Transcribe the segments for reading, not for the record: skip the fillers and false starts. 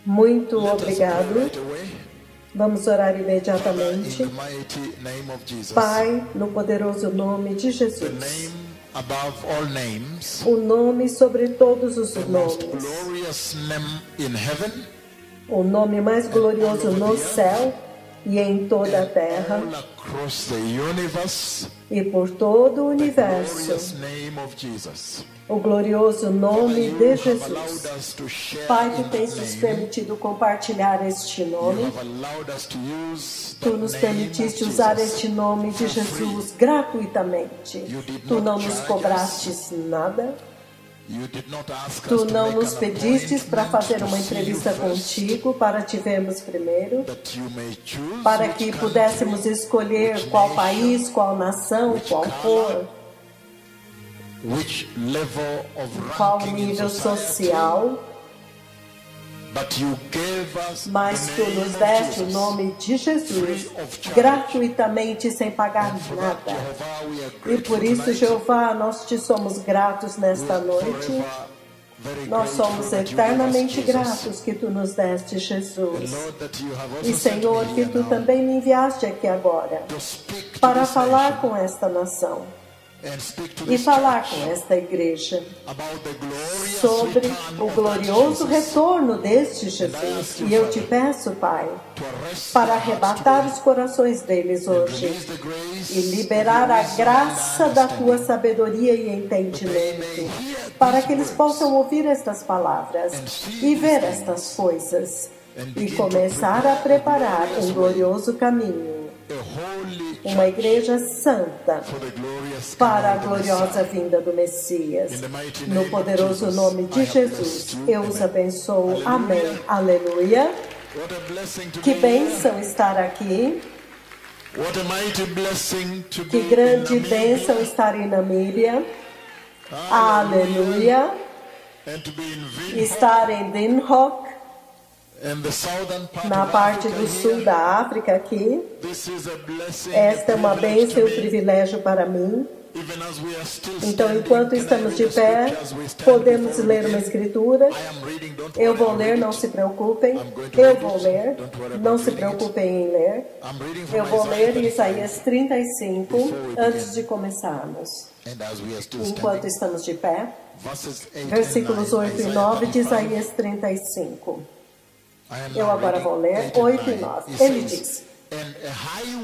Muito obrigado. Vamos orar imediatamente. Pai, no poderoso nome de Jesus. O nome sobre todos os nomes. O nome mais glorioso no céu e em toda a terra e por todo o universo. O glorioso nome de Jesus. Pai, Tu tens nos permitido compartilhar este nome. Tu nos permitiste usar este nome de Jesus gratuitamente. Tu não nos cobrastes nada. Tu não nos pedistes para fazer uma entrevista contigo, para te vermos primeiro, para que pudéssemos escolher qual país, qual nação, qual cor, qual nível social. Mas Tu nos deste o nome de Jesus gratuitamente, sem pagar nada. E por isso, Jeová, nós Te somos gratos nesta noite. Nós somos eternamente gratos que Tu nos deste Jesus. E, Senhor, que Tu também me enviaste aqui agora para falar com esta nação e falar com esta igreja sobre o glorioso retorno deste Jesus. E eu Te peço, Pai, para arrebatar os corações deles hoje e liberar a graça da Tua sabedoria e entendimento, para que eles possam ouvir estas palavras e ver estas coisas e começar a preparar um glorioso caminho, uma igreja santa para a gloriosa vinda do Messias. No poderoso nome de Jesus, eu os abençoo. Amém. Aleluia. Que bênção estar aqui. Que grande bênção estar em Namíbia. Aleluia. Estar em Windhoek, na parte do sul da África aqui. Esta é uma bênção e um privilégio para mim. Então, enquanto estamos de pé, podemos ler uma escritura. Eu vou ler, não se preocupem. Eu vou ler, não se preocupem em ler. Eu vou ler Isaías 35 antes de começarmos. Enquanto estamos de pé, versículos 8 e 9 de Isaías 35. Eu agora vou ler 8 e 9. Ele diz: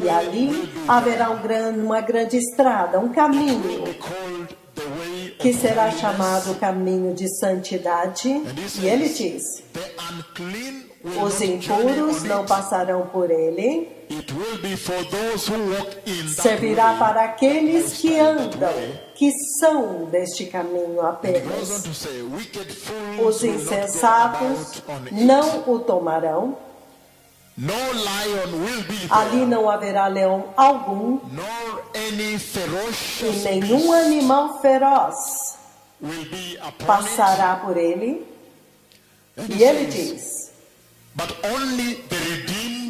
e ali haverá uma grande estrada, um caminho, que será chamado caminho de santidade. E ele diz: os impuros não passarão por ele. Servirá para aqueles que andam, que são deste caminho apenas. Os insensatos não o tomarão. Ali não haverá leão algum, e nenhum animal feroz passará por ele. E ele diz: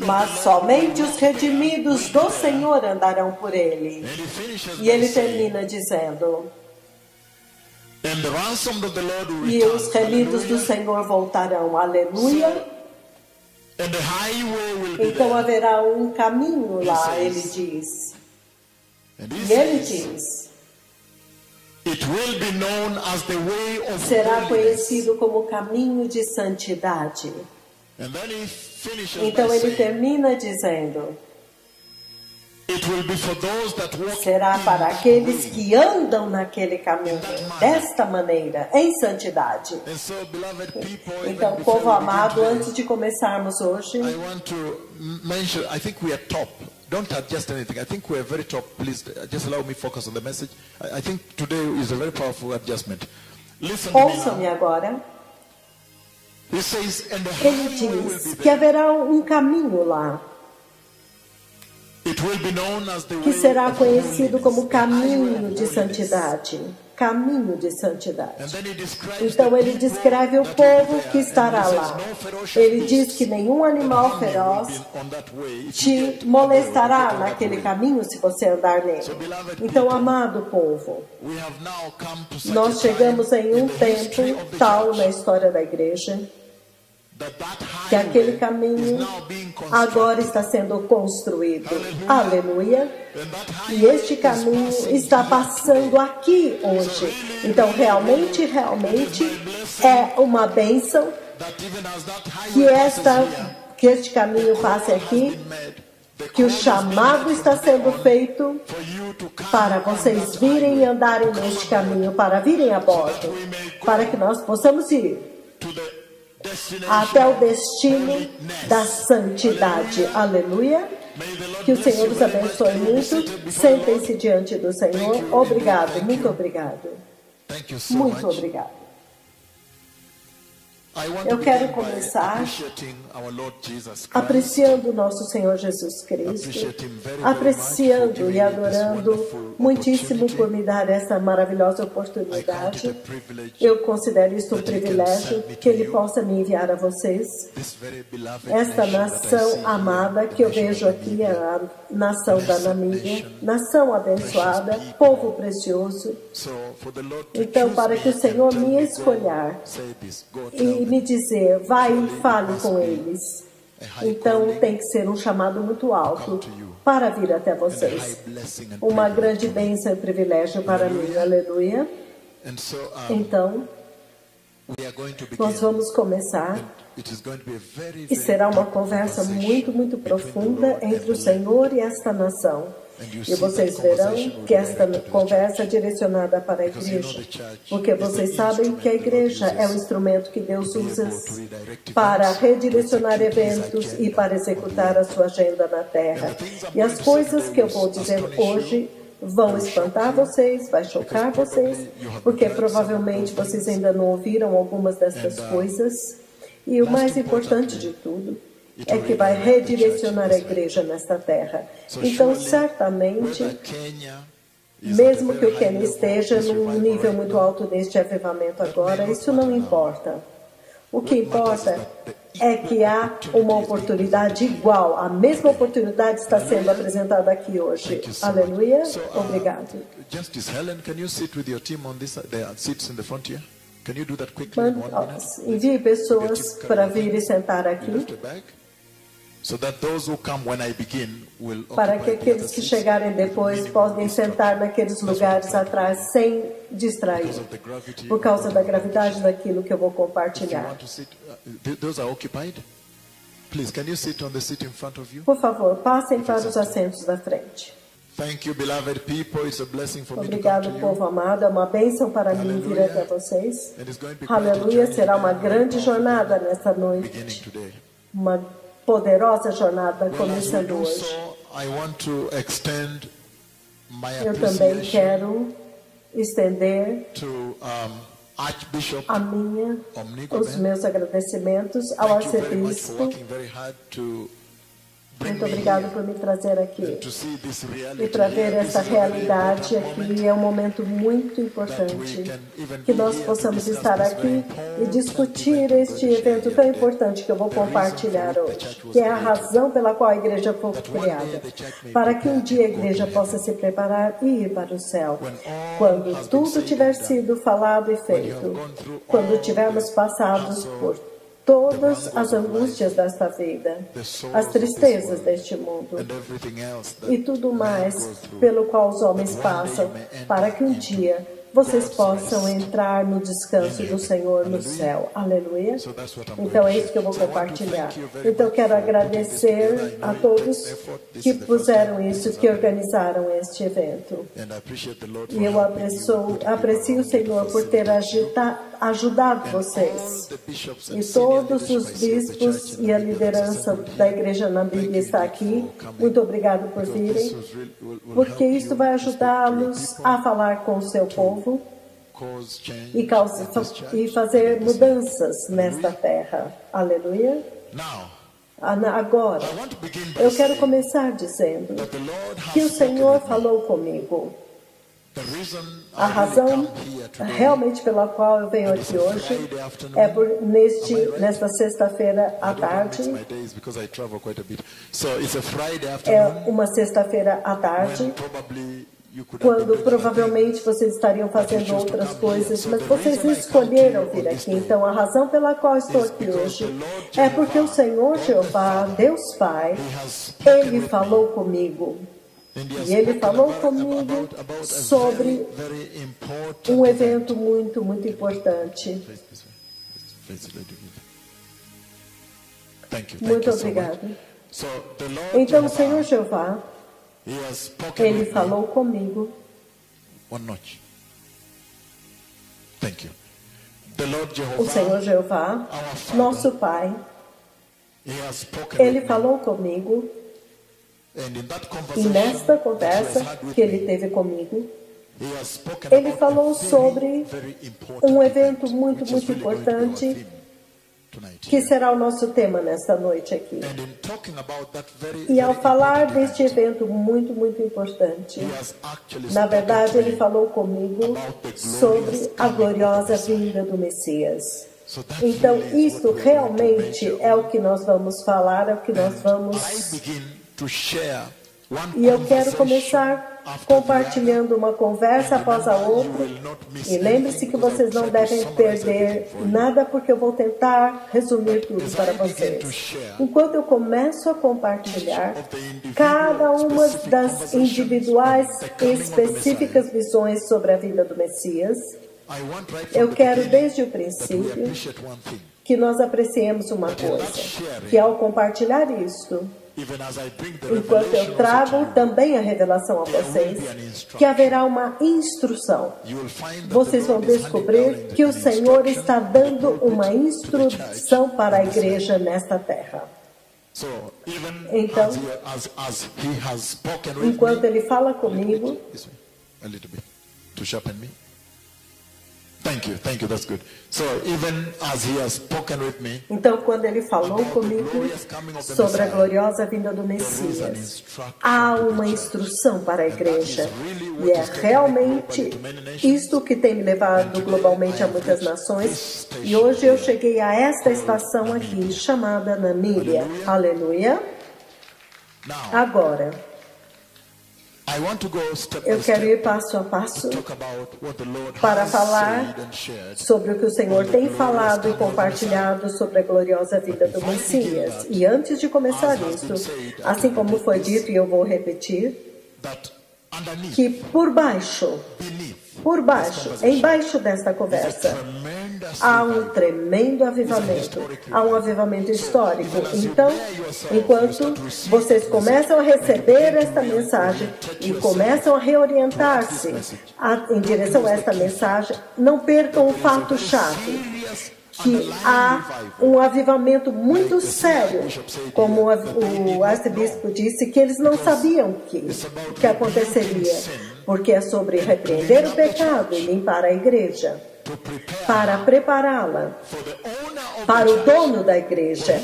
mas somente os redimidos do Senhor andarão por ele. E ele termina dizendo: e os remidos do Senhor voltarão. Aleluia. Então haverá um caminho lá, ele diz. E ele diz: será conhecido como o caminho de santidade. Então ele termina dizendo: será para aqueles que andam naquele caminho, desta maneira, em santidade. Então, povo amado, antes de começarmos hoje, don't adjust anything. I think we're very top. Please just allow me focus on the message. I think today is a very powerful adjustment. Ouçam-me agora. Ele diz que haverá um caminho lá, que será conhecido como caminho de santidade. Caminho de santidade. Então ele descreve o povo que estará lá. Ele diz que nenhum animal feroz te molestará naquele caminho se você andar nele. Então, amado povo, nós chegamos em um tempo tal na história da igreja que aquele caminho agora está sendo construído. Aleluia. E este caminho está passando aqui hoje. Então, realmente é uma bênção que este caminho passe aqui, que o chamado está sendo feito para vocês virem e andarem neste caminho, para virem a bordo, para que nós possamos ir até o destino da santidade. Aleluia. Que o Senhor os abençoe muito. Sentem-se diante do Senhor. Obrigado, muito obrigado. Muito obrigado. Eu quero começar apreciando o nosso Senhor Jesus Cristo, apreciando e adorando muitíssimo por me dar essa maravilhosa oportunidade. Eu considero isso um privilégio que Ele possa me enviar a vocês. Esta nação amada que eu vejo aqui, a nação da Namíbia, nação abençoada, povo precioso. Então, para que o Senhor me escolher e me dizer, vai e fale com eles. Então, tem que ser um chamado muito alto para vir até vocês. Uma grande bênção e privilégio para mim. Aleluia. Então, nós vamos começar e será uma conversa muito profunda entre o Senhor e esta nação. E vocês verão que esta conversa é direcionada para a igreja, porque vocês sabem que a igreja é o instrumento que Deus usa para redirecionar eventos e para executar a sua agenda na terra. E as coisas que eu vou dizer hoje vão espantar vocês, vai chocar vocês, porque provavelmente vocês ainda não ouviram algumas dessas coisas. E o mais importante de tudo é que vai redirecionar a igreja nesta terra. Então, certamente, mesmo que o Quênia esteja num nível muito alto deste avivamento agora, isso não importa. O que importa é que há uma oportunidade igual, a mesma oportunidade está sendo apresentada aqui hoje. Aleluia. Obrigado. Justice Helen, can you sit with your team on this? There are seats in the front here. Can you do that quickly? Envie pessoas para vir e sentar aqui. Para que aqueles que chegarem depois podem sentar naqueles lugares atrás sem distrair, por causa da gravidade daquilo que eu vou compartilhar. Por favor, passem para os assentos da frente. Obrigado, povo amado. É uma bênção para mim vir até vocês. Aleluia. Será uma grande jornada nesta noite. Uma poderosa jornada começando hoje. Eu também quero estender os meus agradecimentos ao arcebispo. Muito obrigado por me trazer aqui. E para ver essa realidade aqui é um momento muito importante. Que nós possamos estar aqui e discutir este evento tão importante que eu vou compartilhar hoje. Que é a razão pela qual a igreja foi criada. Para que um dia a igreja possa se preparar e ir para o céu. Quando tudo tiver sido falado e feito. Quando tivermos passados por todas as angústias desta vida, as tristezas deste mundo e tudo mais pelo qual os homens passam, para que um dia vocês possam entrar no descanso do Senhor no céu. Aleluia. Então é isso que eu vou compartilhar. Então quero agradecer a todos que puseram isso, que organizaram este evento. E eu aprecio o Senhor por ter ajudado vocês. E todos os bispos e a liderança da igreja na Bíblia está aqui. Muito obrigado por virem, porque isso vai ajudá-los a falar com o seu povo e fazer mudanças nesta terra. Aleluia. Agora, eu quero começar dizendo que o Senhor falou comigo. A razão realmente pela qual eu venho aqui hoje é nesta sexta-feira à tarde. É uma sexta-feira à tarde, quando provavelmente vocês estariam fazendo outras coisas, mas vocês escolheram vir aqui. Então, a razão pela qual estou aqui hoje é porque o Senhor Jeová, Deus Pai, Ele falou comigo. E Ele falou comigo sobre um evento muito, muito importante. Muito obrigado. Então, o Senhor Jeová, Ele falou comigo. O Senhor Jeová, nosso Pai, Ele falou comigo. E nesta conversa que Ele teve comigo, Ele falou sobre um evento muito, muito importante, que será o nosso tema nesta noite aqui. E ao falar deste evento muito, muito importante, na verdade, Ele falou comigo sobre a gloriosa vinda do Messias. Então, isso realmente é o que nós vamos falar, é o que nós vamos... E eu quero começar compartilhando uma conversa após a outra. E lembre-se que vocês não devem perder nada, porque eu vou tentar resumir tudo para vocês. Enquanto eu começo a compartilhar cada uma das individuais e específicas visões sobre a vida do Messias, eu quero desde o princípio que nós apreciemos uma coisa, que ao compartilhar isto, enquanto eu trago também a revelação a vocês, que haverá uma instrução. Vocês vão descobrir que o Senhor está dando uma instrução para a igreja nesta terra. Então, enquanto Ele fala comigo, Thank you, that's good. So, even as He has spoken with me, então, quando Ele falou comigo sobre a gloriosa vinda do Messias, há uma instrução para a igreja. E é realmente isto que tem me levado globalmente a muitas nações. E hoje eu cheguei a esta estação aqui, chamada Namíbia. Aleluia. Agora, eu quero ir passo a passo para falar sobre o que o Senhor tem falado e compartilhado sobre a gloriosa vida do Messias. E antes de começar isso, assim como foi dito, e eu vou repetir, que embaixo desta conversa, há um tremendo avivamento, há um avivamento histórico. Então, enquanto vocês começam a receber esta mensagem e começam a reorientar-se em direção a esta mensagem, não percam o fato chato, que há um avivamento muito sério, como o arcebispo disse, que eles não sabiam o que aconteceria, porque é sobre repreender o pecado e limpar a igreja, para prepará-la para o dono da igreja,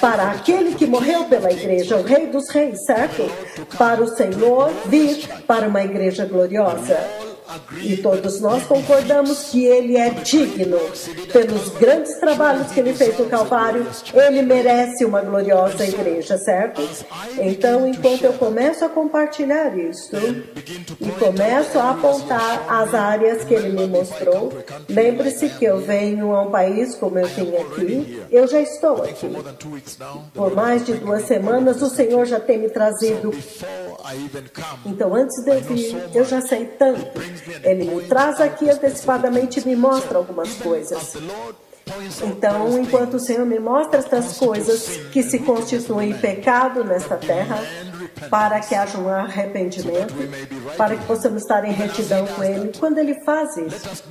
para aquele que morreu pela igreja, o Rei dos Reis, certo? Para o Senhor vir para uma igreja gloriosa. E todos nós concordamos que Ele é digno. Pelos grandes trabalhos que Ele fez no Calvário, Ele merece uma gloriosa igreja, certo? Então, enquanto eu começo a compartilhar isso e começo a apontar as áreas que Ele me mostrou, lembre-se que eu venho a um país como eu vim aqui, eu já estou aqui. Por mais de 2 semanas, o Senhor já tem me trazido. Então, antes de eu vir, eu já sei tanto. Ele me traz aqui antecipadamente e me mostra algumas coisas. Então, enquanto o Senhor me mostra estas coisas que se constituem pecado nesta terra, para que haja um arrependimento, para que possamos estar em retidão com Ele, quando Ele faz isso,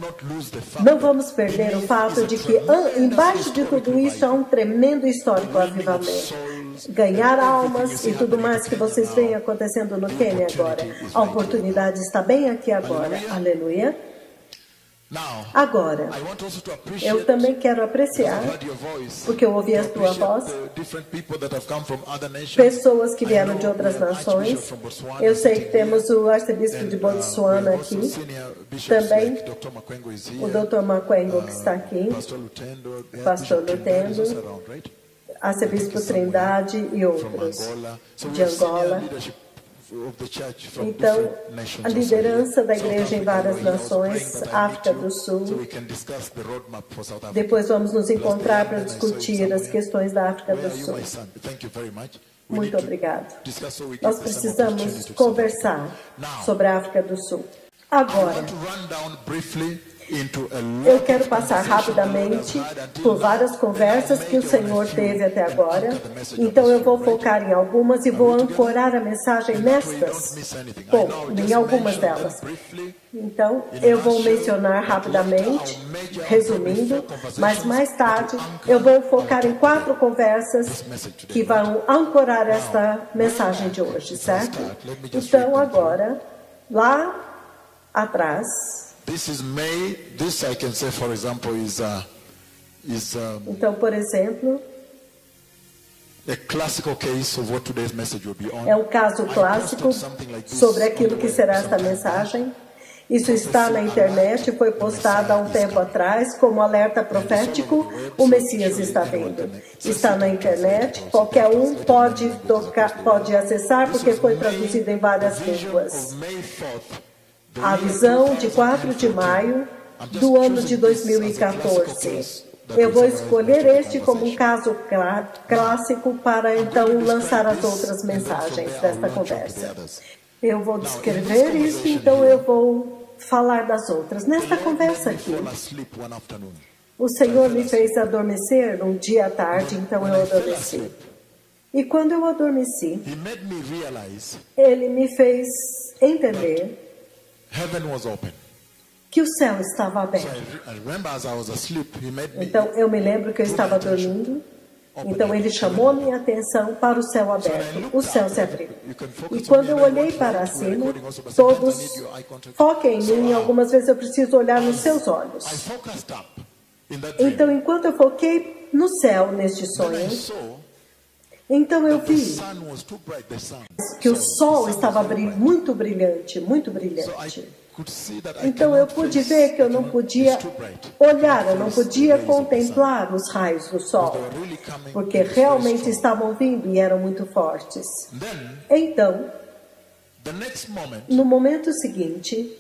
não vamos perder o fato de que embaixo de tudo isso há um tremendo histórico avivamento. Ganhar almas e tudo mais que vocês veem acontecendo no Quênia agora. A oportunidade está bem aqui agora. Aleluia. Agora, eu também quero apreciar, porque eu ouvi a tua voz, pessoas que vieram de outras nações. Eu sei que temos o arcebispo de Botsuana aqui, também o Dr. Makwengo que está aqui, pastor Lutendo, arcebispo Trindade e outros de Angola. Então, a liderança da igreja em várias nações, África do Sul. Depois vamos nos encontrar para discutir as questões da África do Sul. Muito obrigado. Nós precisamos conversar sobre a África do Sul. Agora, eu quero passar rapidamente por várias conversas que o Senhor teve até agora. Então eu vou focar em algumas e vou ancorar a mensagem nestas, em algumas delas. Então eu vou mencionar rapidamente, resumindo, mas mais tarde eu vou focar em 4 conversas que vão ancorar esta mensagem de hoje, certo? Então agora, lá atrás. Então, por exemplo, é um caso clássico sobre aquilo que será esta mensagem. Isso está na internet, foi postado há um tempo atrás como alerta profético, o Messias está vindo. Está na internet, qualquer um pode acessar porque foi traduzido em várias línguas. A visão de 4 de maio do ano de 2014. Eu vou escolher este como um caso clássico para então lançar as outras mensagens desta conversa. Eu vou descrever isso, então eu vou falar das outras. Nesta conversa aqui, o Senhor me fez adormecer um dia à tarde, então eu adormeci. E quando eu adormeci, Ele me fez entender que o céu estava aberto. Então, eu me lembro que eu estava dormindo. Então, Ele chamou a minha atenção para o céu aberto. O céu se abriu. E quando eu olhei para cima, todos foquem em mim. Algumas vezes eu preciso olhar nos seus olhos. Então, enquanto eu foquei no céu neste sonho, então eu vi que o sol estava muito brilhante, muito brilhante. Então eu pude ver que eu não podia olhar, eu não podia contemplar os raios do sol, porque realmente estavam vindo e eram muito fortes. Então, no momento seguinte,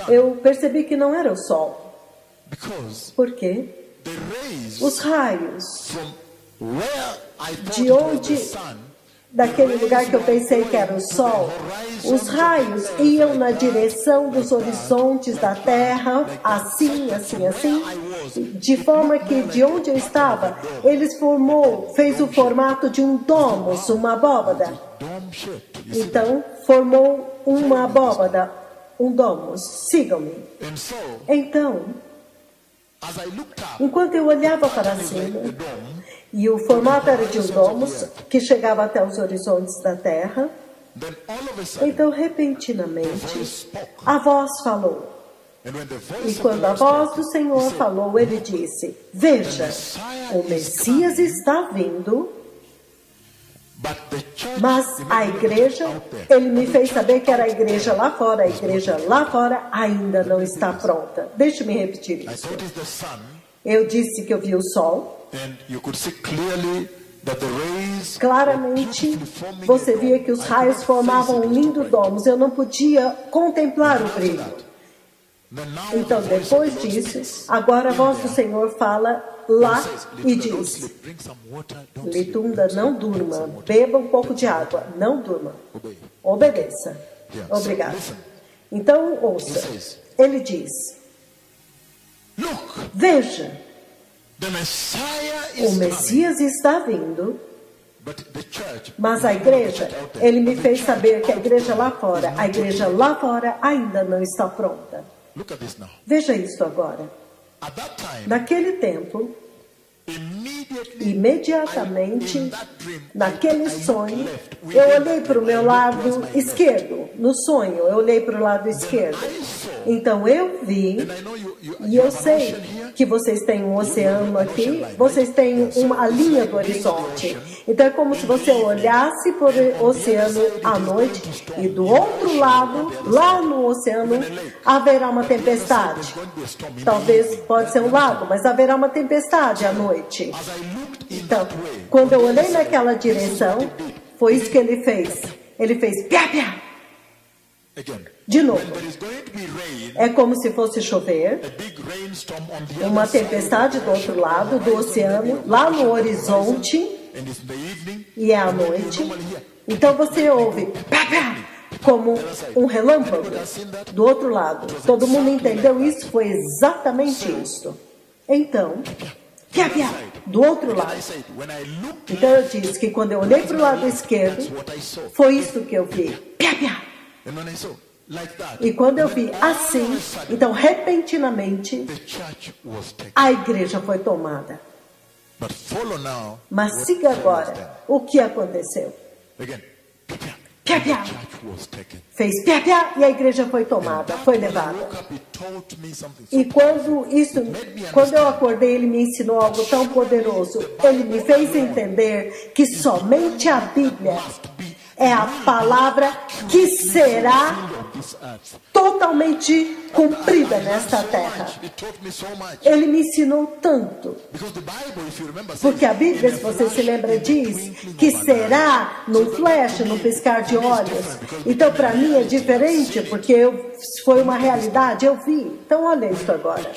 eu percebi que não era o sol. Por quê? Os raios de onde, daquele lugar que eu pensei que era o sol, os raios iam na direção dos horizontes da terra, assim, assim, assim, de forma que de onde eu estava, fez o formato de um domus, uma abóbada. Então, formou uma abóbada, um domus. Sigam-me. Então, enquanto eu olhava para cima, e o formato era de um domus que chegava até os horizontes da terra. Então, repentinamente, a voz falou. E quando a voz do Senhor falou, Ele disse: Veja, o Messias está vindo, mas a igreja, Ele me fez saber que era a igreja lá fora. A igreja lá fora ainda não está pronta. Deixe-me repetir isso. Eu disse que eu vi o sol. Claramente, você via que os raios formavam um lindo domus. Eu não podia contemplar o brilho. Então, depois disso, agora a voz do Senhor fala lá e diz: Litunda, não durma. Beba um pouco de água. Não durma. Obedeça. Obrigado. Então, ouça. Ele diz: Veja, o Messias está vindo, mas a igreja, Ele me fez saber que a igreja lá fora ainda não está pronta. Veja isso agora. Naquele tempo, imediatamente, naquele sonho, eu olhei para o meu lado esquerdo. No sonho, eu olhei para o lado esquerdo. Então eu vi, e eu sei que vocês têm um oceano aqui, vocês têm uma linha do horizonte. Então é como se você olhasse para o oceano à noite e do outro lado, lá no oceano, haverá uma tempestade. Talvez pode ser um lago, mas haverá uma tempestade à noite. Então, quando eu olhei naquela direção, foi isso que Ele fez. Ele fez piá, piá. Again. De novo. When there is going to be rain, É como se fosse chover, a big rainstorm on the uma other side, tempestade do outro lado do oceano, lá no horizonte, and it's in the evening. e é à noite. Então você ouve pá, pá, como um relâmpago do outro lado. Todo mundo entendeu isso? Foi exatamente isso. Então, piá, piá, do outro lado. I said, when I looked, Então eu disse que quando eu olhei para o lado esquerdo, what I saw. foi isso que eu vi. Piá, piá. And when I saw like that, E quando eu vi assim, então repentinamente, the church was taken. a igreja foi tomada. But follow now. Mas what siga was agora done. o que aconteceu. Again. Piá, piá. The church was taken. Fez piá, piá e a igreja foi tomada, foi When I levada. woke up, he taught me something. E quando eu acordei, ele me ensinou algo tão poderoso. Ele me fez entender que somente a Bíblia é a palavra que será This earth. totalmente cumprida nesta terra. It taught me so much. Ele me ensinou tanto. Because the Bible, if you remember, says, Porque a Bíblia, se você se lembra, diz que será num flash, num piscar de olhos. Então, para mim é diferente, porque foi uma realidade, eu vi. Então, olha isso agora.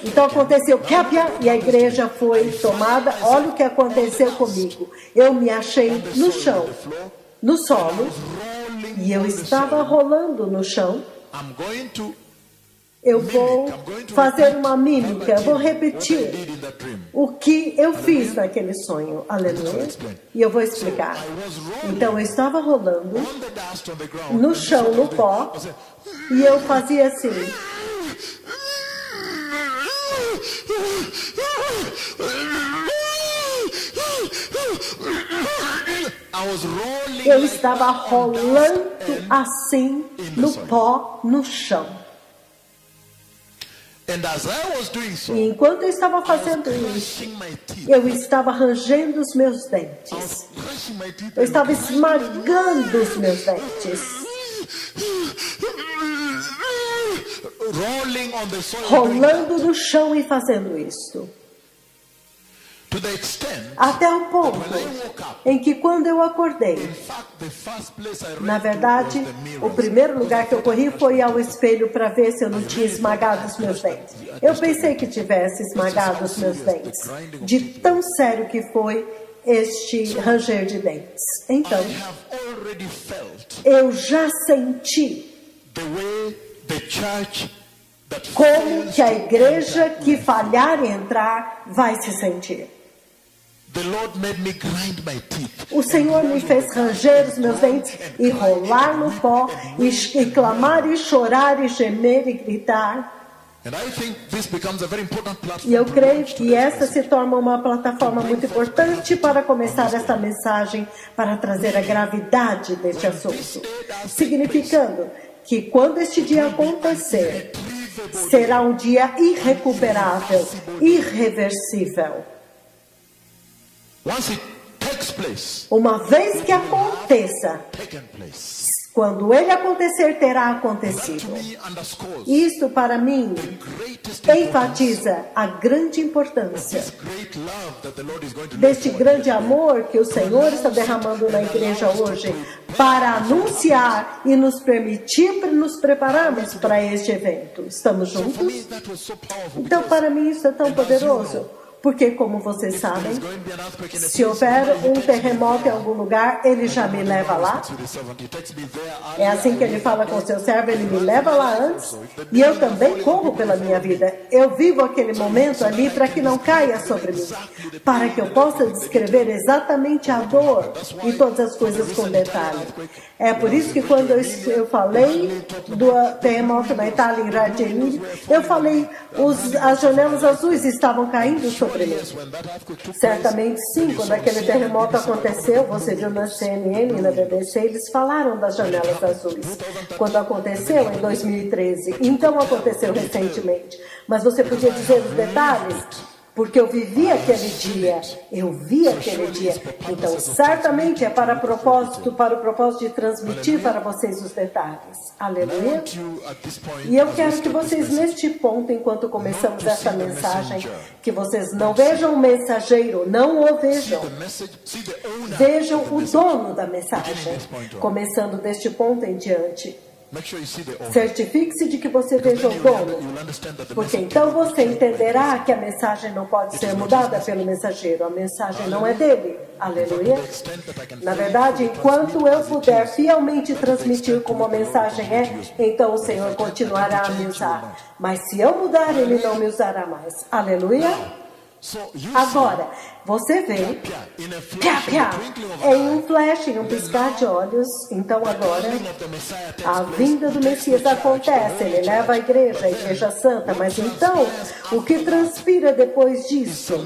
Então aconteceu piá, piá, e a igreja foi tomada. Olha o que aconteceu comigo. Eu me achei no chão, no solo, e eu estava rolando no chão. I'm going to Eu vou fazer uma mímica, eu vou repetir did in that dream. o que eu fiz naquele sonho. Aleluia. E eu vou explicar. Então eu estava rolando On the dust on the ground. no chão, no pó, e eu fazia assim. I was rolling Eu like estava that on dust rolando and- assim no pó, no chão. And as I was doing so, E enquanto eu estava fazendo isso, crushing my teeth. eu estava rangendo os meus I dentes. was crushing my teeth. Eu estava esmagando os meus dentes. Rolling on the soil. Rolando no chão e fazendo isso. To the extent, Até o ponto when I woke up, em que quando eu acordei, in fact, the first place I ran na verdade, to was the o mirror. primeiro lugar que eu corri foi ao espelho para ver se eu não tinha esmagado os meus dentes. Eu pensei que tivesse esmagado os meus dentes, de tão sério que foi este ranger de dentes. Então, I have already felt eu já senti the way the church that como fails que a to igreja enter que falhar em entrar vai se sentir. The Lord made me grind my teeth. O Senhor me fez ranger os meus dentes e rolar no pó, e clamar e chorar e gemer e gritar. And I think this becomes a very important platform. E eu creio que essa se torna uma plataforma muito importante para começar essa mensagem, para trazer a gravidade deste assunto. Significando que quando este dia acontecer, será um dia irrecuperável, irreversível. Once it takes place, Uma vez que aconteça, taken place. quando ele acontecer, terá To acontecido. me underscores Isto, para mim, greatest importance, enfatiza a grande importância this great love that the Lord is going to do deste for grande amor que o Senhor está derramando na igreja hoje para anunciar e nos permitir para nos prepararmos para este evento. Estamos For me, juntos? that was so powerful. Então, para mim, isso é tão poderoso. Porque, como vocês sabem, There's going to be an earthquake in a se houver um terremoto em algum lugar, ele já me leva lá. to the servant. He takes me there. É assim que ele fala com o seu servo, ele me leva lá antes e eu também corro pela minha vida. Eu vivo aquele momento ali para que não caia sobre mim, para que eu possa descrever exatamente a dor e todas as coisas com detalhe. É por isso que quando eu falei do terremoto na Itália, em Reggio Emília, eu falei, as janelas azuis estavam caindo sobre mim. When that earthquake took Certamente sim, quando aquele terremoto aconteceu, você viu na CNN e na BBC, eles falaram das janelas azuis. Quando aconteceu em 2013, então aconteceu recentemente. Mas você podia dizer os detalhes? Porque eu vivi aquele dia, eu vi aquele dia. Então, certamente é para o propósito de transmitir para vocês os detalhes. Aleluia. E eu quero que vocês, neste ponto, enquanto começamos essa mensagem, que vocês não vejam o mensageiro, não o vejam. Vejam o dono da mensagem, começando deste ponto em diante. Certifique-se de que você veja o dono, porque então você entenderá que a mensagem não pode ser mudada pelo mensageiro. A mensagem não é dele. Aleluia. Na verdade, enquanto eu puder fielmente transmitir como a mensagem é, então o Senhor continuará a me usar. Mas se eu mudar, Ele não me usará mais. Aleluia. Agora, você vê, em um flash, em um piscar de olhos, então agora, a vinda do Messias acontece, ele leva a igreja santa, mas então, o que transpira depois disso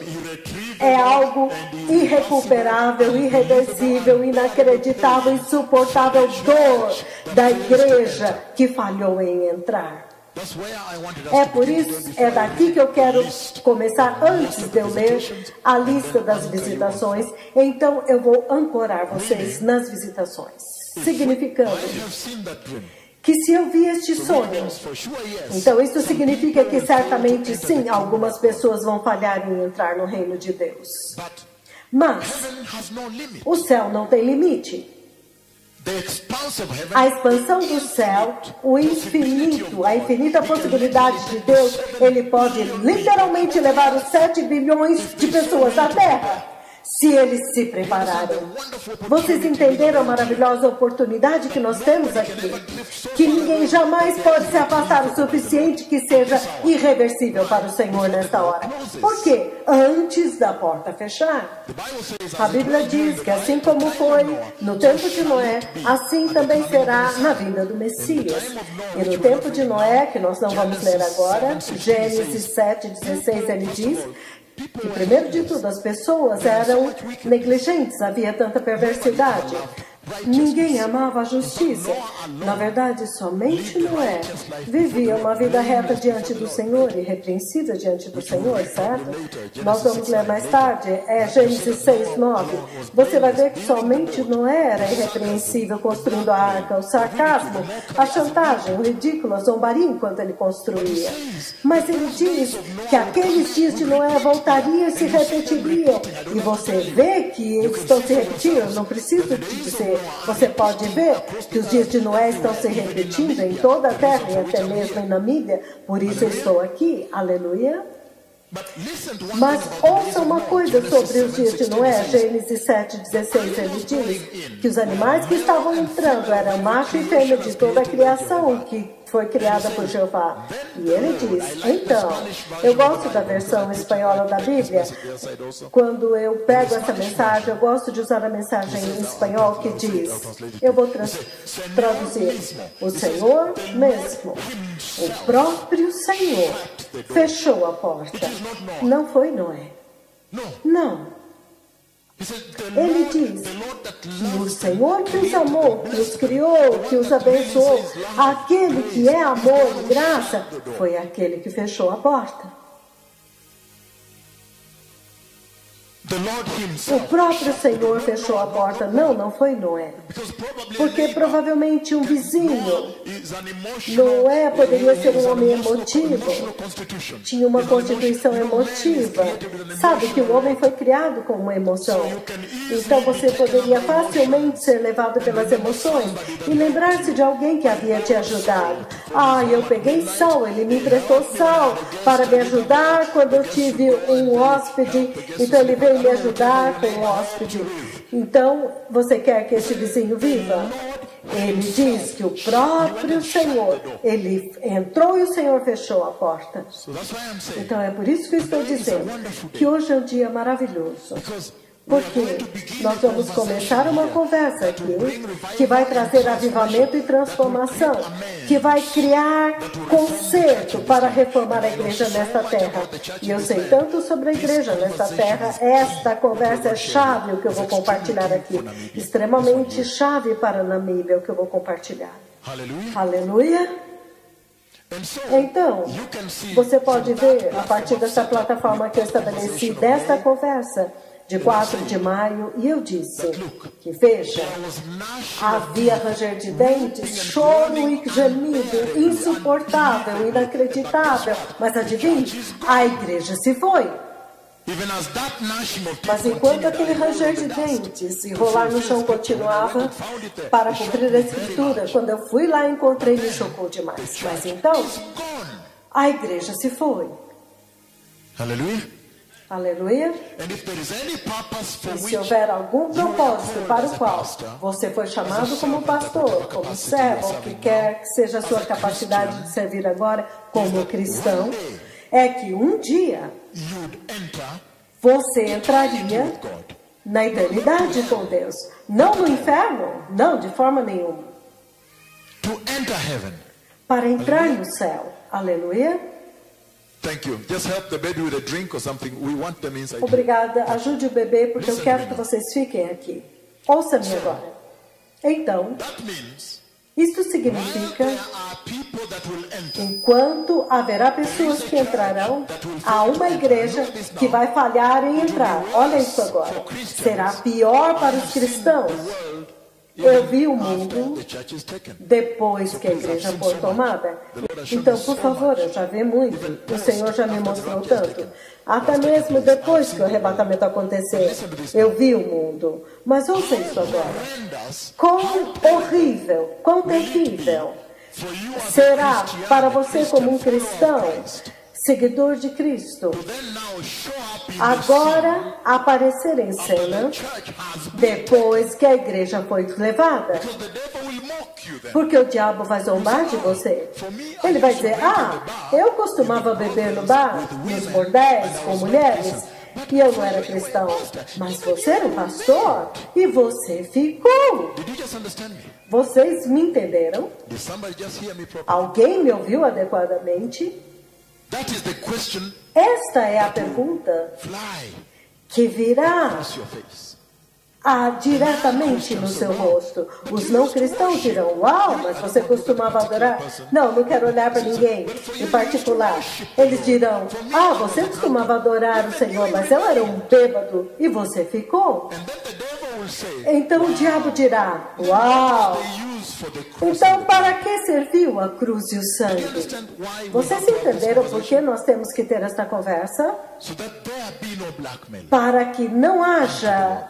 é algo irrecuperável, irreversível, inacreditável, insuportável, dor da igreja que falhou em entrar. É por isso, é daqui que eu quero começar antes de eu ler a lista das visitações. Então eu vou ancorar vocês nas visitações, significando que se eu vi este sonho, então isso significa que certamente sim, algumas pessoas vão falhar em entrar no reino de Deus. Mas o céu não tem limite. A expansão do céu, o infinito, a infinita possibilidade de Deus, Ele pode literalmente levar os 7 bilhões de pessoas à Terra, se eles se prepararem. Vocês entenderam a maravilhosa oportunidade que nós temos aqui? Que ninguém jamais pode se afastar o suficiente que seja irreversível para o Senhor nesta hora. Por quê? Antes da porta fechar. A Bíblia diz que assim como foi no tempo de Noé, assim também será na vinda do Messias. E no tempo de Noé, que nós não vamos ler agora, Gênesis 7:16, ele diz que, primeiro de tudo, as pessoas eram negligentes, havia tanta perversidade. Ninguém amava a justiça. Na verdade, somente Noé vivia uma vida reta diante do Senhor, irrepreensível diante do Senhor, certo? Nós vamos ler mais tarde, Gênesis 6:9. Você vai ver que somente Noé era irrepreensível construindo a arca, o sarcasmo, a chantagem, o ridículo, a zombaria enquanto ele construía. Mas ele diz que aqueles dias de Noé voltariam e se repetiriam. E você vê que eles estão se repetindo, não preciso te dizer. Você pode ver que os dias de Noé estão se repetindo em toda a terra e até mesmo em Namíbia. Por isso eu estou aqui. Aleluia. Mas ouça uma coisa sobre os dias de Noé. Gênesis 7:16, ele diz que os animais que estavam entrando eram macho e fêmea de toda a criação que foi criada por Jeová. E ele diz, então, eu gosto da versão espanhola da Bíblia. Quando eu pego essa mensagem, eu gosto de usar a mensagem em espanhol que diz, eu vou traduzir, o Senhor mesmo, o próprio Senhor, fechou a porta. Não foi Noé. Não. Ele diz que o Senhor que os amou, que os criou, que os abençoou, aquele que é amor e graça, foi aquele que fechou a porta. O próprio Senhor fechou a porta. Não foi Noé. Porque provavelmente um vizinho. Noé poderia ser um homem emotivo. Tinha uma constituição emotiva. Sabe que o homem foi criado com uma emoção. Então você poderia facilmente ser levado pelas emoções e lembrar-se de alguém que havia te ajudado. Eu peguei sal, ele me emprestou sal para me ajudar quando eu tive um hóspede. Então ele veio me ajudar com o hóspede. Então, você quer que esse vizinho viva? Ele diz que o próprio Senhor, ele entrou e o Senhor fechou a porta. Então, é por isso que eu estou dizendo que hoje é um dia maravilhoso. Porque nós vamos começar uma conversa aqui que vai trazer avivamento e transformação, que vai criar conserto para reformar a igreja nesta terra. E eu sei tanto sobre a igreja nesta terra. Esta conversa é chave o que eu vou compartilhar aqui. Extremamente chave para Namíbia o que eu vou compartilhar. Aleluia. Então, você pode ver, a partir dessa plataforma que eu estabeleci, desta conversa, de 4 de maio, e eu disse que, veja, havia ranger de dentes, choro e gemido, insuportável, inacreditável, mas adivinhe, a igreja se foi. Mas enquanto aquele ranger de dentes e rolar no chão continuava, para cumprir a escritura, quando eu fui lá encontrei, me chocou demais. Mas então, a igreja se foi. Hallelujah. Aleluia. E se houver algum propósito para o qual você foi chamado como pastor, como servo, ou que quer que seja a sua capacidade de servir agora como cristão, é que um dia você entraria na eternidade com Deus. Não no inferno, não, de forma nenhuma. Para entrar no céu. Aleluia. Thank you. Just help the baby with a drink or something. We want them inside. Obrigada. Ajude o bebê porque eu quero que vocês fiquem aqui. Ouça-me agora. Então, isto significa, enquanto haverá pessoas que entrarão, há uma igreja que vai falhar em entrar. Olha isso agora. Será pior para os cristãos. Eu vi o mundo depois que a igreja foi tomada. Então, por favor, eu já vi muito. O Senhor já me mostrou tanto. Até mesmo depois que o arrebatamento acontecer, eu vi o mundo. Mas ouça isso agora. Quão horrível, quão terrível será para você como um cristão, seguidor de Cristo, agora aparecer em cena depois que a igreja foi levada. Porque o diabo vai zombar de você. Ele vai dizer, eu costumava beber no bar, nos bordéis, com mulheres, e eu não era cristão. Mas você era um pastor e você ficou. Vocês me entenderam? Alguém me ouviu adequadamente? Esta é a pergunta que virá diretamente no seu rosto. Os não cristãos dirão, uau, mas você costumava adorar? Não, não quero olhar para ninguém em particular. Eles dirão, você costumava adorar o Senhor, mas eu era um bêbado e você ficou. Então o diabo dirá, uau, então para que serviu a cruz e o sangue? Vocês entenderam por que nós temos que ter esta conversa? Para que não haja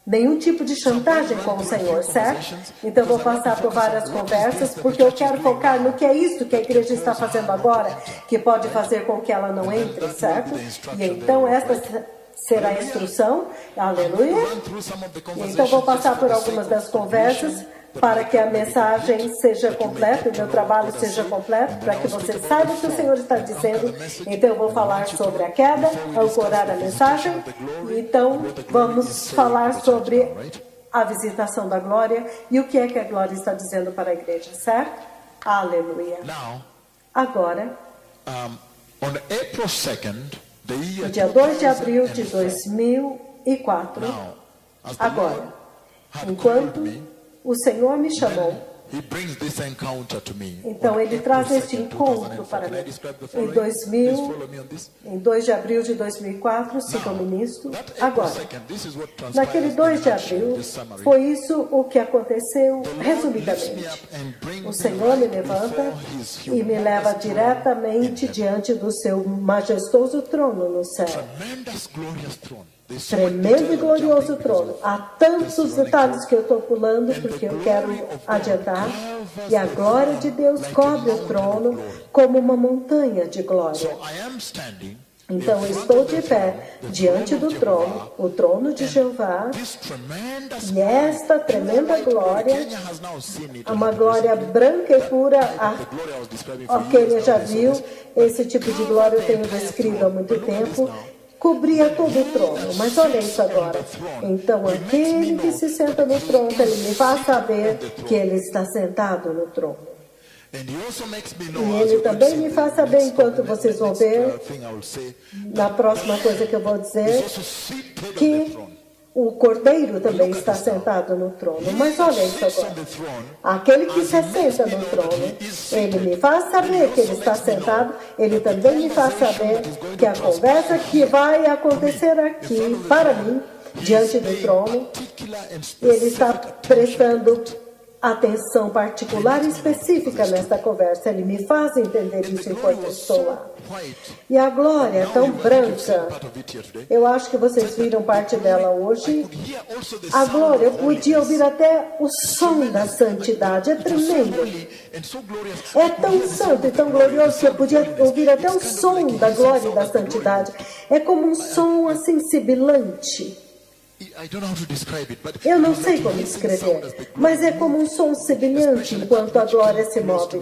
nenhum tipo de chantagem com o Senhor, certo? Então vou passar por várias conversas, porque eu quero focar no que é isso que a igreja está fazendo agora, que pode fazer com que ela não entre, certo? E então esta será a instrução, aleluia. E então vou passar por algumas das conversas, para que a mensagem seja completa, o meu trabalho seja completo, para que você saiba o que o Senhor está dizendo. Então eu vou falar sobre a queda, ancorar a mensagem. Então vamos falar sobre a visitação da glória e o que é que a glória está dizendo para a igreja, certo? Aleluia. Agora, no dia 2 de abril de 2004, agora, enquanto o Senhor me chamou, então Ele traz este encontro para mim. Em 2 de abril de 2004, sigam-me nisto. Agora, naquele 2 de abril, foi isso o que aconteceu resumidamente. O Senhor me levanta e me leva diretamente diante do seu majestoso trono no céu. Tremendo e glorioso trono. Há tantos detalhes que eu estou pulando porque eu quero adiantar. E a glória de Deus cobre o trono como uma montanha de glória. Então eu estou de pé diante do trono, o trono de Jeová, e esta tremenda glória, uma glória branca e pura, ok, ele já viu, esse tipo de glória eu tenho descrito há muito tempo, cobria todo o trono. Mas olha isso agora. Então aquele que se senta no trono, ele me faz saber que ele está sentado no trono. E ele também me faz saber, enquanto vocês vão ver, na próxima coisa que eu vou dizer, que o Cordeiro também está sentado no trono. Mas olha isso agora. Aquele que se assenta no trono, ele me faz saber que ele está sentado, ele também me faz saber que a conversa que vai acontecer aqui, para mim, diante do trono, ele está prestando atenção particular e específica nesta conversa. Ele me faz entender isso enquanto eu estou lá. E a glória é tão branca. Eu acho que vocês viram parte dela hoje. A glória, eu podia ouvir até o som da santidade. É tremendo. É tão santo e tão glorioso que eu podia ouvir até o som da glória e da santidade. É como um som assim sibilante. Eu não sei como descrever, mas é como um som semelhante enquanto a glória se move.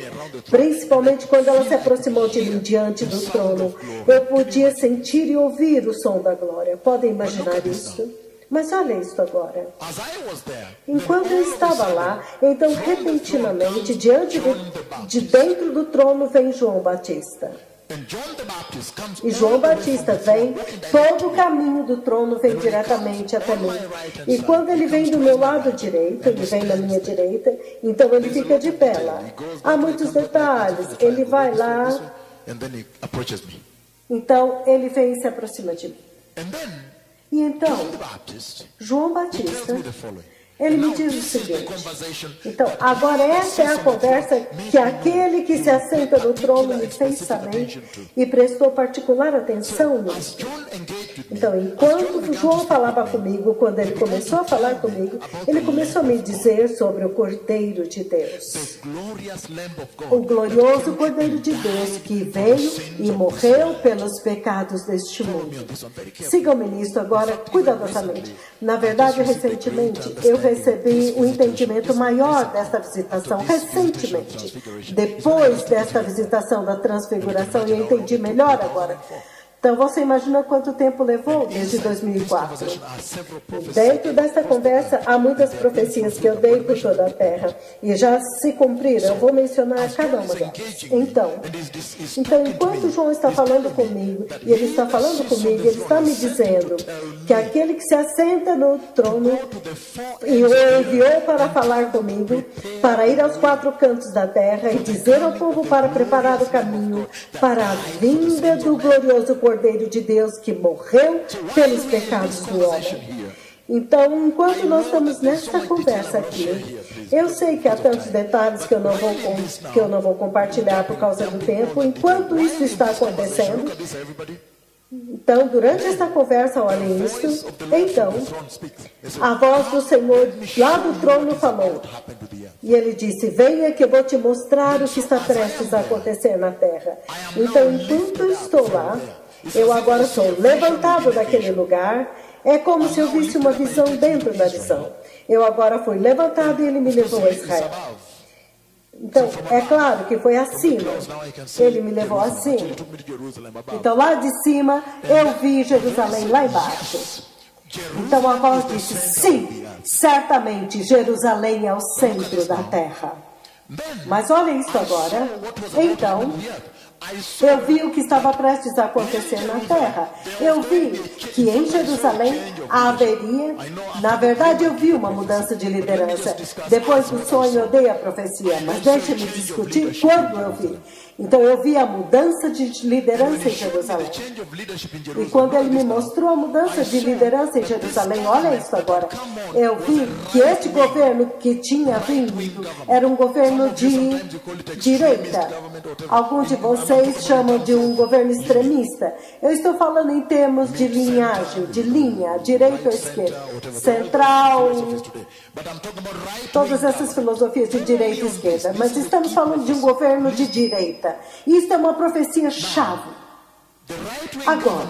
Principalmente quando ela se aproximou de mim diante do trono. Eu podia sentir e ouvir o som da glória. Podem imaginar isso? Mas olha isso agora. Enquanto eu estava lá, então repentinamente, de dentro do trono vem João Batista. E João Batista vem, todo o caminho do trono vem diretamente até mim. E quando ele vem do meu lado direito, ele vem na minha direita, então ele fica de pé lá. Há muitos detalhes. Ele vai lá, então ele vem e se aproxima de mim. E então, João Batista, ele me diz o seguinte. Então, agora essa é a conversa que aquele que se assenta no trono me fez saber e prestou particular atenção nisso. Então, enquanto João falava comigo, quando ele começou a falar comigo, ele começou a me dizer sobre o Cordeiro de Deus. O glorioso Cordeiro de Deus que veio e morreu pelos pecados deste mundo. Sigam-me nisso agora cuidadosamente. Na verdade, recentemente, eu recebi um entendimento maior desta visitação, recentemente. Depois desta visitação da transfiguração, eu entendi melhor agora. Então, você imagina quanto tempo levou desde 2004. Dentro desta conversa, há muitas profecias que eu dei por toda a terra. E já se cumpriram. Eu vou mencionar cada uma delas. Então, enquanto João está falando comigo, e ele está falando comigo, ele está me dizendo que aquele que se assenta no trono e o enviou para falar comigo, para ir aos 4 cantos da terra e dizer ao povo para preparar o caminho para a vinda do glorioso Cordeiro de Deus que morreu pelos pecados do homem. Então, enquanto nós estamos nessa conversa aqui, eu sei que há tantos detalhes que eu não vou compartilhar por causa do tempo. Enquanto isso está acontecendo, então, durante esta conversa, olhem isso, então, a voz do Senhor lá do trono falou. E ele disse, venha que eu vou te mostrar o que está prestes a acontecer na terra. Então, enquanto eu estou lá, eu agora sou levantado daquele lugar. É como se eu visse uma visão dentro da visão. Eu agora fui levantado e ele me levou a Israel. Então, é claro que foi acima. Ele me levou acima. Então, lá de cima, eu vi Jerusalém lá embaixo. Então, a voz disse, sim, certamente Jerusalém é o centro da terra. Mas olha isso agora. Então, eu vi o que estava prestes a acontecer na terra. Eu vi que em Jerusalém haveria... Na verdade, eu vi uma mudança de liderança. Depois do sonho, eu dei a profecia. Mas deixe-me discutir quando eu vi. Então, eu vi a mudança de liderança em Jerusalém. E quando ele me mostrou a mudança de liderança em Jerusalém, olha isso agora. Eu vi que este governo que tinha vindo era um governo de direita. Alguns de vocês chamam de um governo extremista. Eu estou falando em termos de linhagem, de linha, direita ou esquerda, central, todas essas filosofias de direita e esquerda. Mas estamos falando de um governo de direita. Isso é uma profecia chave. Agora,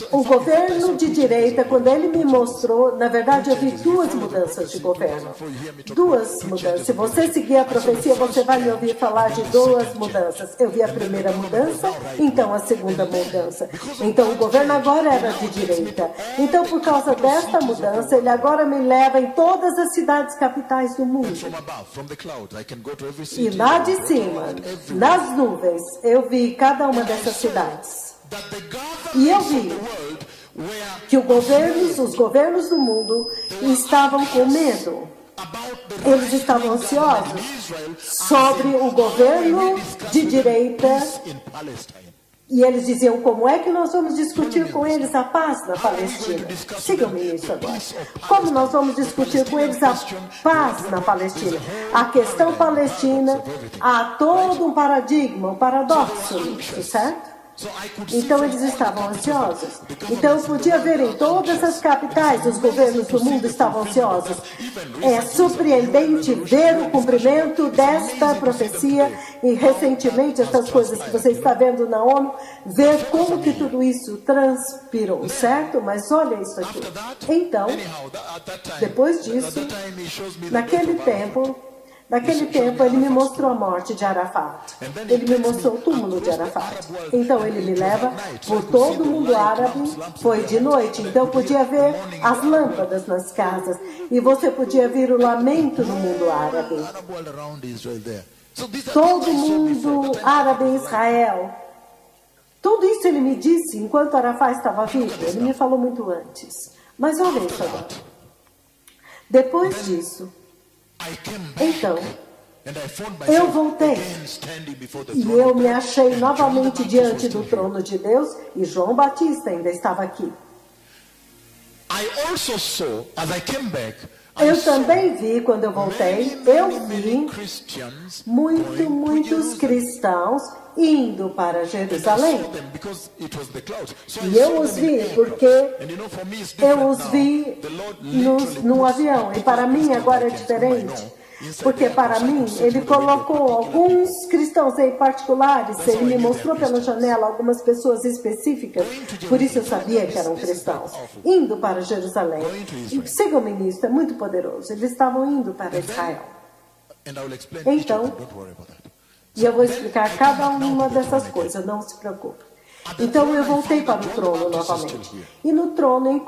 o governo de direita, quando ele me mostrou, na verdade eu vi 2 mudanças de governo. 2 mudanças. Se você seguir a profecia, você vai me ouvir falar de 2 mudanças. Eu vi a primeira mudança, então a segunda mudança. Então o governo agora era de direita. Então por causa desta mudança, ele agora me leva em todas as cidades capitais do mundo. E lá de cima, nas nuvens, eu vi cada uma dessas cidades. E eu vi que os governos do mundo estavam com medo. Eles estavam ansiosos sobre o governo de direita e eles diziam: como é que nós vamos discutir com eles a paz na Palestina? Sigam-me nisso agora. Como nós vamos discutir com eles a paz na Palestina? A questão palestina, há todo um paradigma, um paradoxo nisso, certo? Então eles estavam ansiosos. Então eu podia ver em todas as capitais, os governos do mundo estavam ansiosos. É surpreendente ver o cumprimento desta profecia e recentemente essas coisas que você está vendo na ONU, ver como que tudo isso transpirou, certo? Mas olha isso aqui. Então, depois disso, naquele tempo, ele me mostrou a morte de Arafat. Ele me mostrou o túmulo de Arafat. Então, ele me leva por todo o mundo árabe. Foi de noite, então podia ver as lâmpadas nas casas. E você podia ver o lamento no mundo árabe. Todo mundo árabe em Israel. Tudo isso ele me disse enquanto Arafat estava vivo. Ele me falou muito antes. Mas olha isso agora. Depois disso, então, eu voltei e eu me achei novamente diante do trono de Deus e João Batista ainda estava aqui. Eu também vi, quando eu voltei, eu vi muitos cristãos indo para Jerusalém. E eu os vi, porque eu os vi no avião. E para mim agora é diferente. Porque para mim, ele colocou alguns cristãos em particulares, ele me mostrou pela janela algumas pessoas específicas, por isso eu sabia que eram cristãos, indo para Jerusalém. E sigam-me nisso, é muito poderoso. Eles estavam indo para Israel. Então, e eu vou explicar cada uma dessas coisas, não se preocupe. Então eu voltei para o trono novamente. E no trono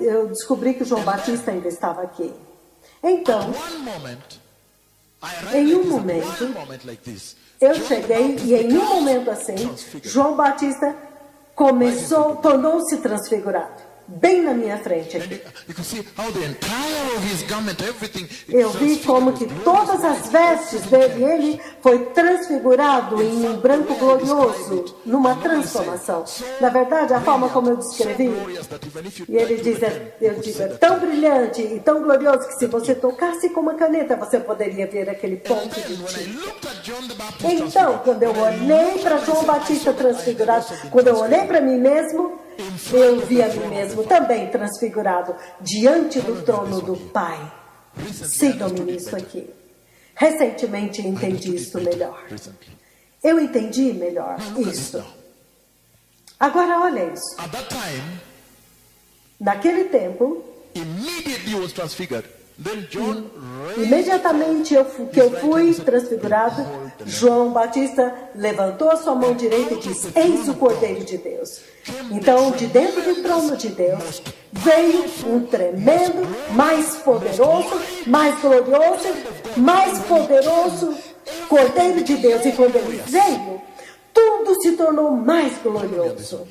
eu descobri que o João Batista ainda estava aqui. Então, em um momento, eu cheguei e em um momento assim, João Batista tornou-se transfigurado. Bem na minha frente aqui. Eu vi como que todas as vestes dele, ele foi transfigurado em um branco glorioso, numa transformação. Na verdade, a forma como eu descrevi, e ele diz, eu digo, é tão brilhante e tão glorioso que se você tocasse com uma caneta, você poderia ver aquele ponto de tinta. Então, quando eu olhei para João Batista transfigurado, quando eu olhei para mim mesmo, eu vi a mim mesmo também transfigurado diante do trono do Pai. Sigam-me nisso aqui. Recentemente entendi isso melhor. Eu entendi melhor isso. Agora olha isso. Naquele tempo, imediatamente que eu fui transfigurado, João Batista levantou a sua mão direita e disse: eis o Cordeiro de Deus. Então, de dentro do trono de Deus, veio um tremendo, mais poderoso, mais glorioso, mais poderoso Cordeiro de Deus. E quando ele veio, tudo se tornou mais glorioso.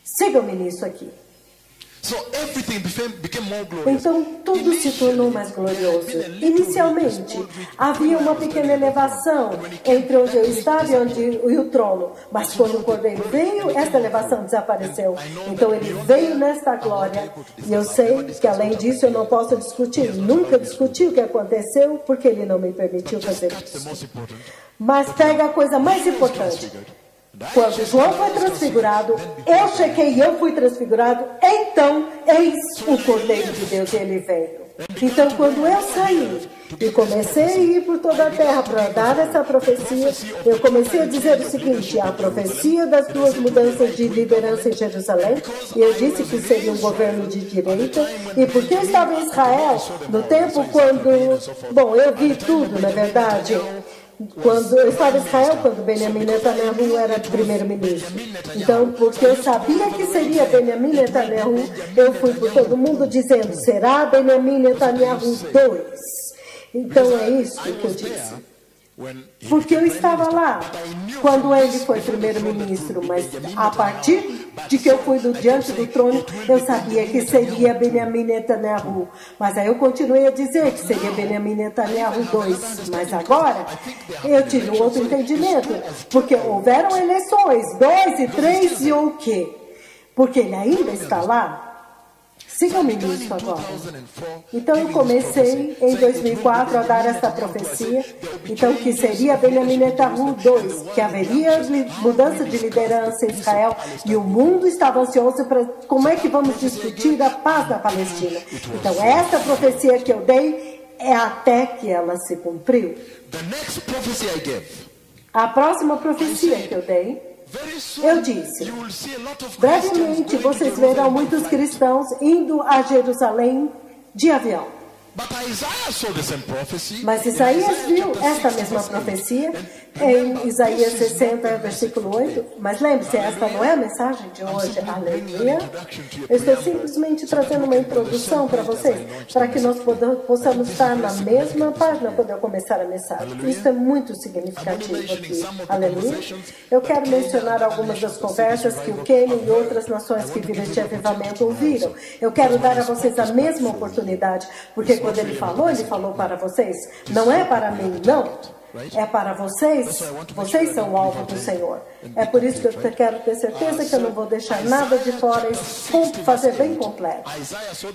Sigam-me nisso aqui. Então, tudo se tornou mais glorioso. Inicialmente, havia uma pequena elevação entre onde eu estava e o trono. Mas quando o Cordeiro veio, esta elevação desapareceu. Então, ele veio nesta glória. E eu sei que, além disso, eu não posso discutir. Nunca discuti o que aconteceu, porque ele não me permitiu fazer isso. Mas pega a coisa mais importante. Quando João foi transfigurado, eu chequei e eu fui transfigurado, então, eis o Cordeiro de Deus, e ele veio. Então, quando eu saí e comecei a ir por toda a terra para dar essa profecia, eu comecei a dizer o seguinte: a profecia das duas mudanças de liderança em Jerusalém, e eu disse que seria um governo de direita, e porque eu estava em Israel, no tempo quando, bom, eu vi tudo, na verdade. Quando eu estava em Israel, quando Benjamin Netanyahu era primeiro-ministro. Então, porque eu sabia que seria Benjamin Netanyahu, eu fui por todo mundo dizendo: será Benjamin Netanyahu 2. Então, é isso que eu disse. Porque eu estava lá quando ele foi primeiro-ministro, mas a partir de que eu fui diante do trono, eu sabia que seria Benjamin Netanyahu. Mas aí eu continuei a dizer que seria Benjamin Netanyahu 2. Mas agora eu tive um outro entendimento, porque houveram eleições, 2 e 3 e o quê? Porque ele ainda está lá. Sigam-me nisso agora. Então eu comecei em 2004 a dar essa profecia, então que seria Benjamin Netanyahu 2, que haveria mudança de liderança em Israel e o mundo estava ansioso para como é que vamos discutir a paz na Palestina. Então essa profecia que eu dei é até que ela se cumpriu. A próxima profecia que eu dei, eu disse, brevemente vocês verão muitos cristãos indo a Jerusalém de avião. Mas Isaías viu esta mesma profecia em Isaías 60, versículo 8. Mas lembre-se, esta não é a mensagem de hoje. Aleluia. Eu estou simplesmente trazendo uma introdução para vocês, para que nós possamos estar na mesma página quando eu começar a mensagem. Isso é muito significativo aqui. Aleluia. Eu quero mencionar algumas das conversas que o Quênia e outras nações que viram este avivamento ouviram. Eu quero dar a vocês a mesma oportunidade, porque quando ele falou para vocês. Não é para mim, não. É para vocês. Vocês são o alvo do Senhor. É por isso que eu quero ter certeza que eu não vou deixar nada de fora e fazer bem completo.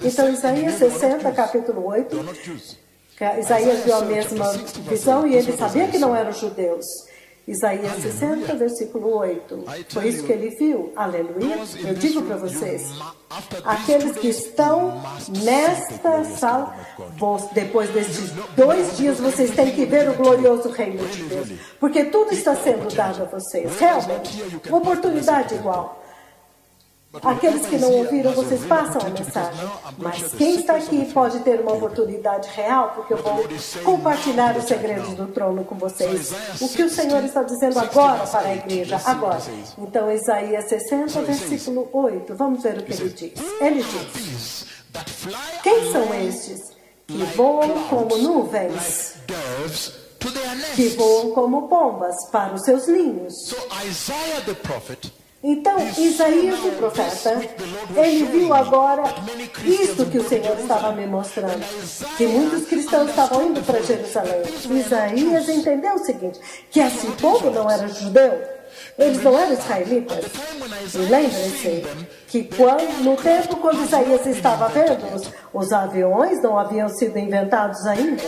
Então, Isaías 60, capítulo 8. Isaías viu a mesma visão e ele sabia que não eram judeus. Isaías 60, versículo 8. Foi isso que ele viu. Aleluia. Eu digo para vocês, aqueles que estão nesta sala, depois destes 2 dias, vocês têm que ver o glorioso reino de Deus. Porque tudo está sendo dado a vocês. Realmente, oportunidade igual. Aqueles que não ouviram, vocês passam a mensagem. Mas quem está aqui pode ter uma oportunidade real, porque eu vou compartilhar os segredos do trono com vocês. O que o Senhor está dizendo agora para a igreja, agora. Então, Isaías 60, versículo 8. Vamos ver o que ele diz. Ele diz, quem são estes que voam como nuvens, que voam como pombas para os seus ninhos? Então, Isaías, o profeta, ele viu agora isto que o Senhor estava me mostrando, que muitos cristãos estavam indo para Jerusalém. Isaías entendeu o seguinte, que esse povo não era judeu, eles não eram israelitas. E lembrem-se que no tempo quando Isaías estava vendo, os aviões não haviam sido inventados ainda.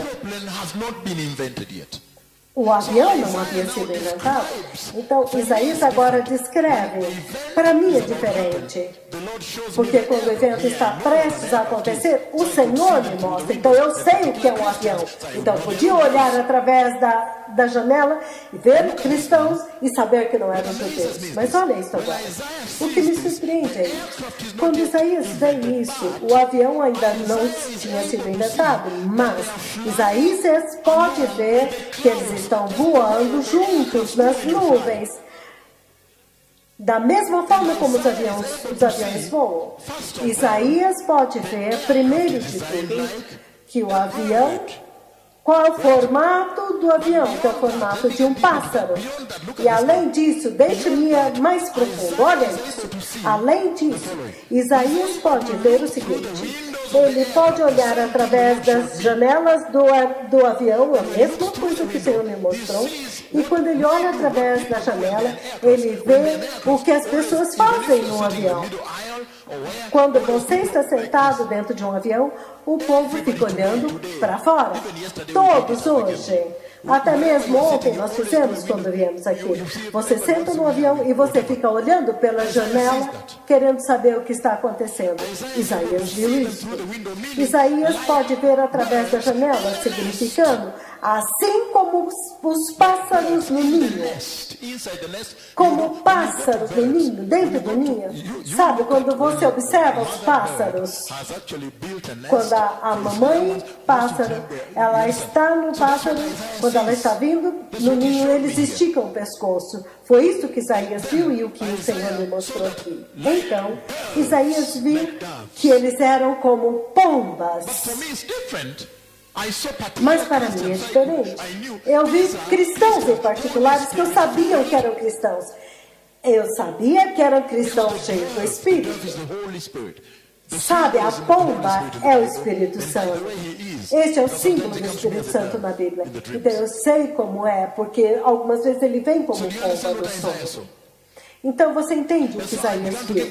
O avião não havia sido inventado. Então, Isaías agora descreve. Para mim é diferente. Porque quando o evento está prestes a acontecer, o Senhor me mostra. Então, eu sei o que é um avião. Então, eu podia olhar através da janela e ver cristãos e saber que não eram judeus. Mas olha isso agora. O que me surpreende é quando Isaías vê isso, o avião ainda não tinha sido inventado. Mas Isaías pode ver que eles estão voando juntos nas nuvens. Da mesma forma como os aviões voam. Isaías pode ver, primeiro de tudo, que o avião, qual é o formato do avião? Que é o formato de um pássaro. E além disso, deixe-me ir mais profundo, olha isso. Além disso, Isaías pode ver o seguinte. Ele pode olhar através das janelas do avião, a mesma coisa que o Senhor me mostrou. E quando ele olha através da janela, ele vê o que as pessoas fazem no avião. Quando você está sentado dentro de um avião, o povo fica olhando para fora. Todos hoje. Até mesmo ontem nós fizemos quando viemos aqui. Você senta no avião e você fica olhando pela janela, querendo saber o que está acontecendo. Isaías viu isso. Isaías pode ver através da janela, significando, assim como os pássaros no ninho. Como pássaros no ninho, dentro do ninho. Sabe, quando você observa os pássaros, quando a mamãe pássaro, ela está no pássaro, quando ela está vindo no ninho, eles esticam o pescoço. Foi isso que Isaías viu e o que o Senhor me mostrou aqui. Então, Isaías viu que eles eram como pombas. Mas para mim é diferente. Eu vi cristãos em particulares que eu sabia que eram cristãos. Eu sabia que eram cristãos cheios do Espírito. Sabe, a pomba é o Espírito Santo. Este é o símbolo do Espírito Santo na Bíblia. Então eu sei como é, porque algumas vezes ele vem como pomba no sonho. Então você entende o que Isaías viu.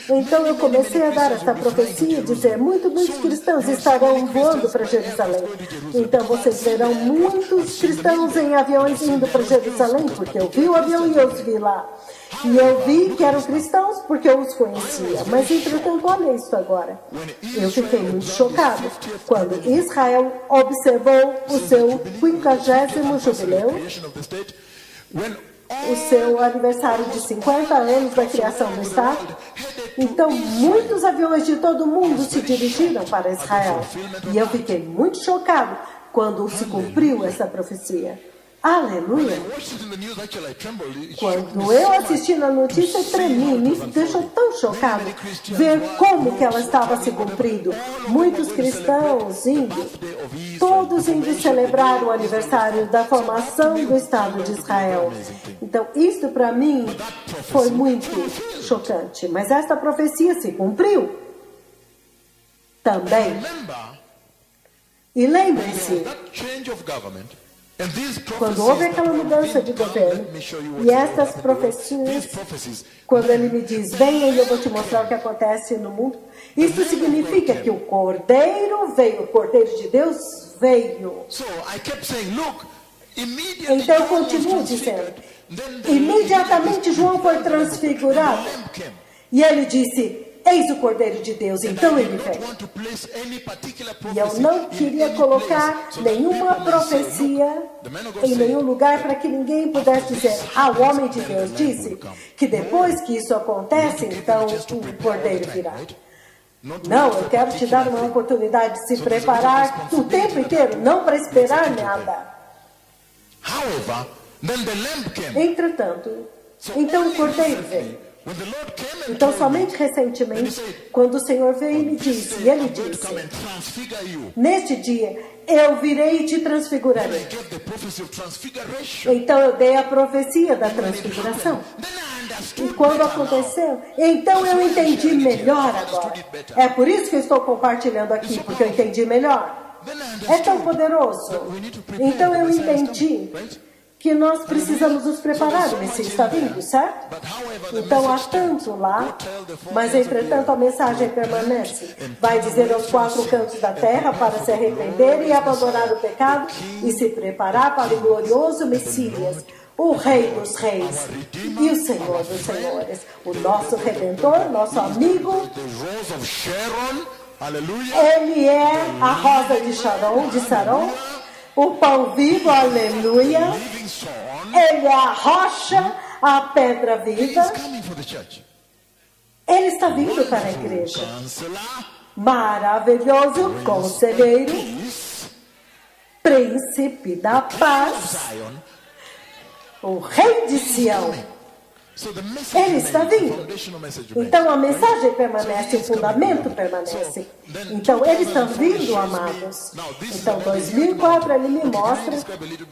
Então eu comecei a dar esta profecia e dizer, muitos cristãos estarão voando para Jerusalém. Então vocês verão muitos cristãos em aviões indo para Jerusalém, porque eu vi o avião e eu os vi lá. E eu vi que eram cristãos porque eu os conhecia. Mas, entretanto, olha isso agora. Eu fiquei muito chocado quando Israel observou o seu 50º jubileu, o seu aniversário de 50 anos da criação do Estado. Então, muitos aviões de todo o mundo se dirigiram para Israel. E eu fiquei muito chocado quando se cumpriu essa profecia. Aleluia! Quando eu assisti na notícia, eu tremi, me deixou tão chocado ver como que ela estava se cumprindo. Muitos cristãos indo, todos indo celebrar o aniversário da formação do Estado de Israel. Então, isso para mim foi muito chocante. Mas esta profecia se cumpriu também. E lembre-se, quando houve aquela mudança de governo, e estas profecias, quando ele me diz, venha e eu vou te mostrar o que acontece no mundo, isso significa que o Cordeiro veio, o Cordeiro de Deus veio. Então eu continuo dizendo, imediatamente João foi transfigurado, e ele disse, eis o Cordeiro de Deus, então ele veio. E eu não queria colocar nenhuma profecia em nenhum lugar para que ninguém pudesse dizer, o homem de Deus disse que depois que isso acontece, então o Cordeiro virá. Não, eu quero te dar uma oportunidade de se preparar o tempo inteiro, não para esperar nada. Entretanto, então o Cordeiro veio. Então, somente recentemente, quando o Senhor veio e me disse, e ele disse, neste dia, eu virei e te transfigurarei. Então, eu dei a profecia da transfiguração. E quando aconteceu, então eu entendi melhor agora. É por isso que eu estou compartilhando aqui, porque eu entendi melhor. É tão poderoso. Então, eu entendi que nós precisamos nos preparar, o Messias está vindo, certo? Então há tanto lá, mas entretanto a mensagem permanece. Vai dizer aos 4 cantos da terra para se arrepender e abandonar o pecado e se preparar para o glorioso Messias, o Rei dos Reis e o Senhor dos Senhores, o nosso Redentor, nosso amigo. Ele é a rosa de Saron, o pão vivo, aleluia. Ele é a rocha, a pedra viva. Ele está vindo para a igreja. Maravilhoso conselheiro, príncipe da paz, o rei de Sião. Ele está vindo. Então a mensagem permanece, o fundamento permanece. Então eles estão vindo, amados. Então 2004 ele me mostra.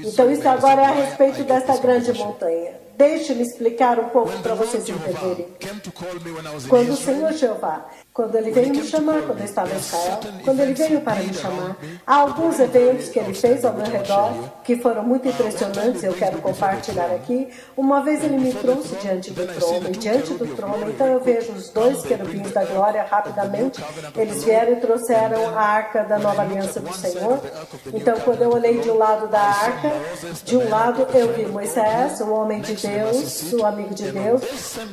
Então isso agora é a respeito dessa grande montanha. Deixe-me explicar um pouco para vocês entenderem. Quando o Senhor Jeová, quando ele veio me chamar, quando eu estava em Israel, quando ele veio para me chamar, há alguns eventos que ele fez ao meu redor que foram muito impressionantes, eu quero compartilhar aqui. Uma vez ele me trouxe diante do trono, e diante do trono, então eu vejo os 2 querubins da glória rapidamente, eles vieram e trouxeram a arca da nova aliança do Senhor. Então quando eu olhei de um lado da arca, de um lado eu vi Moisés, o homem de Deus, o amigo de Deus,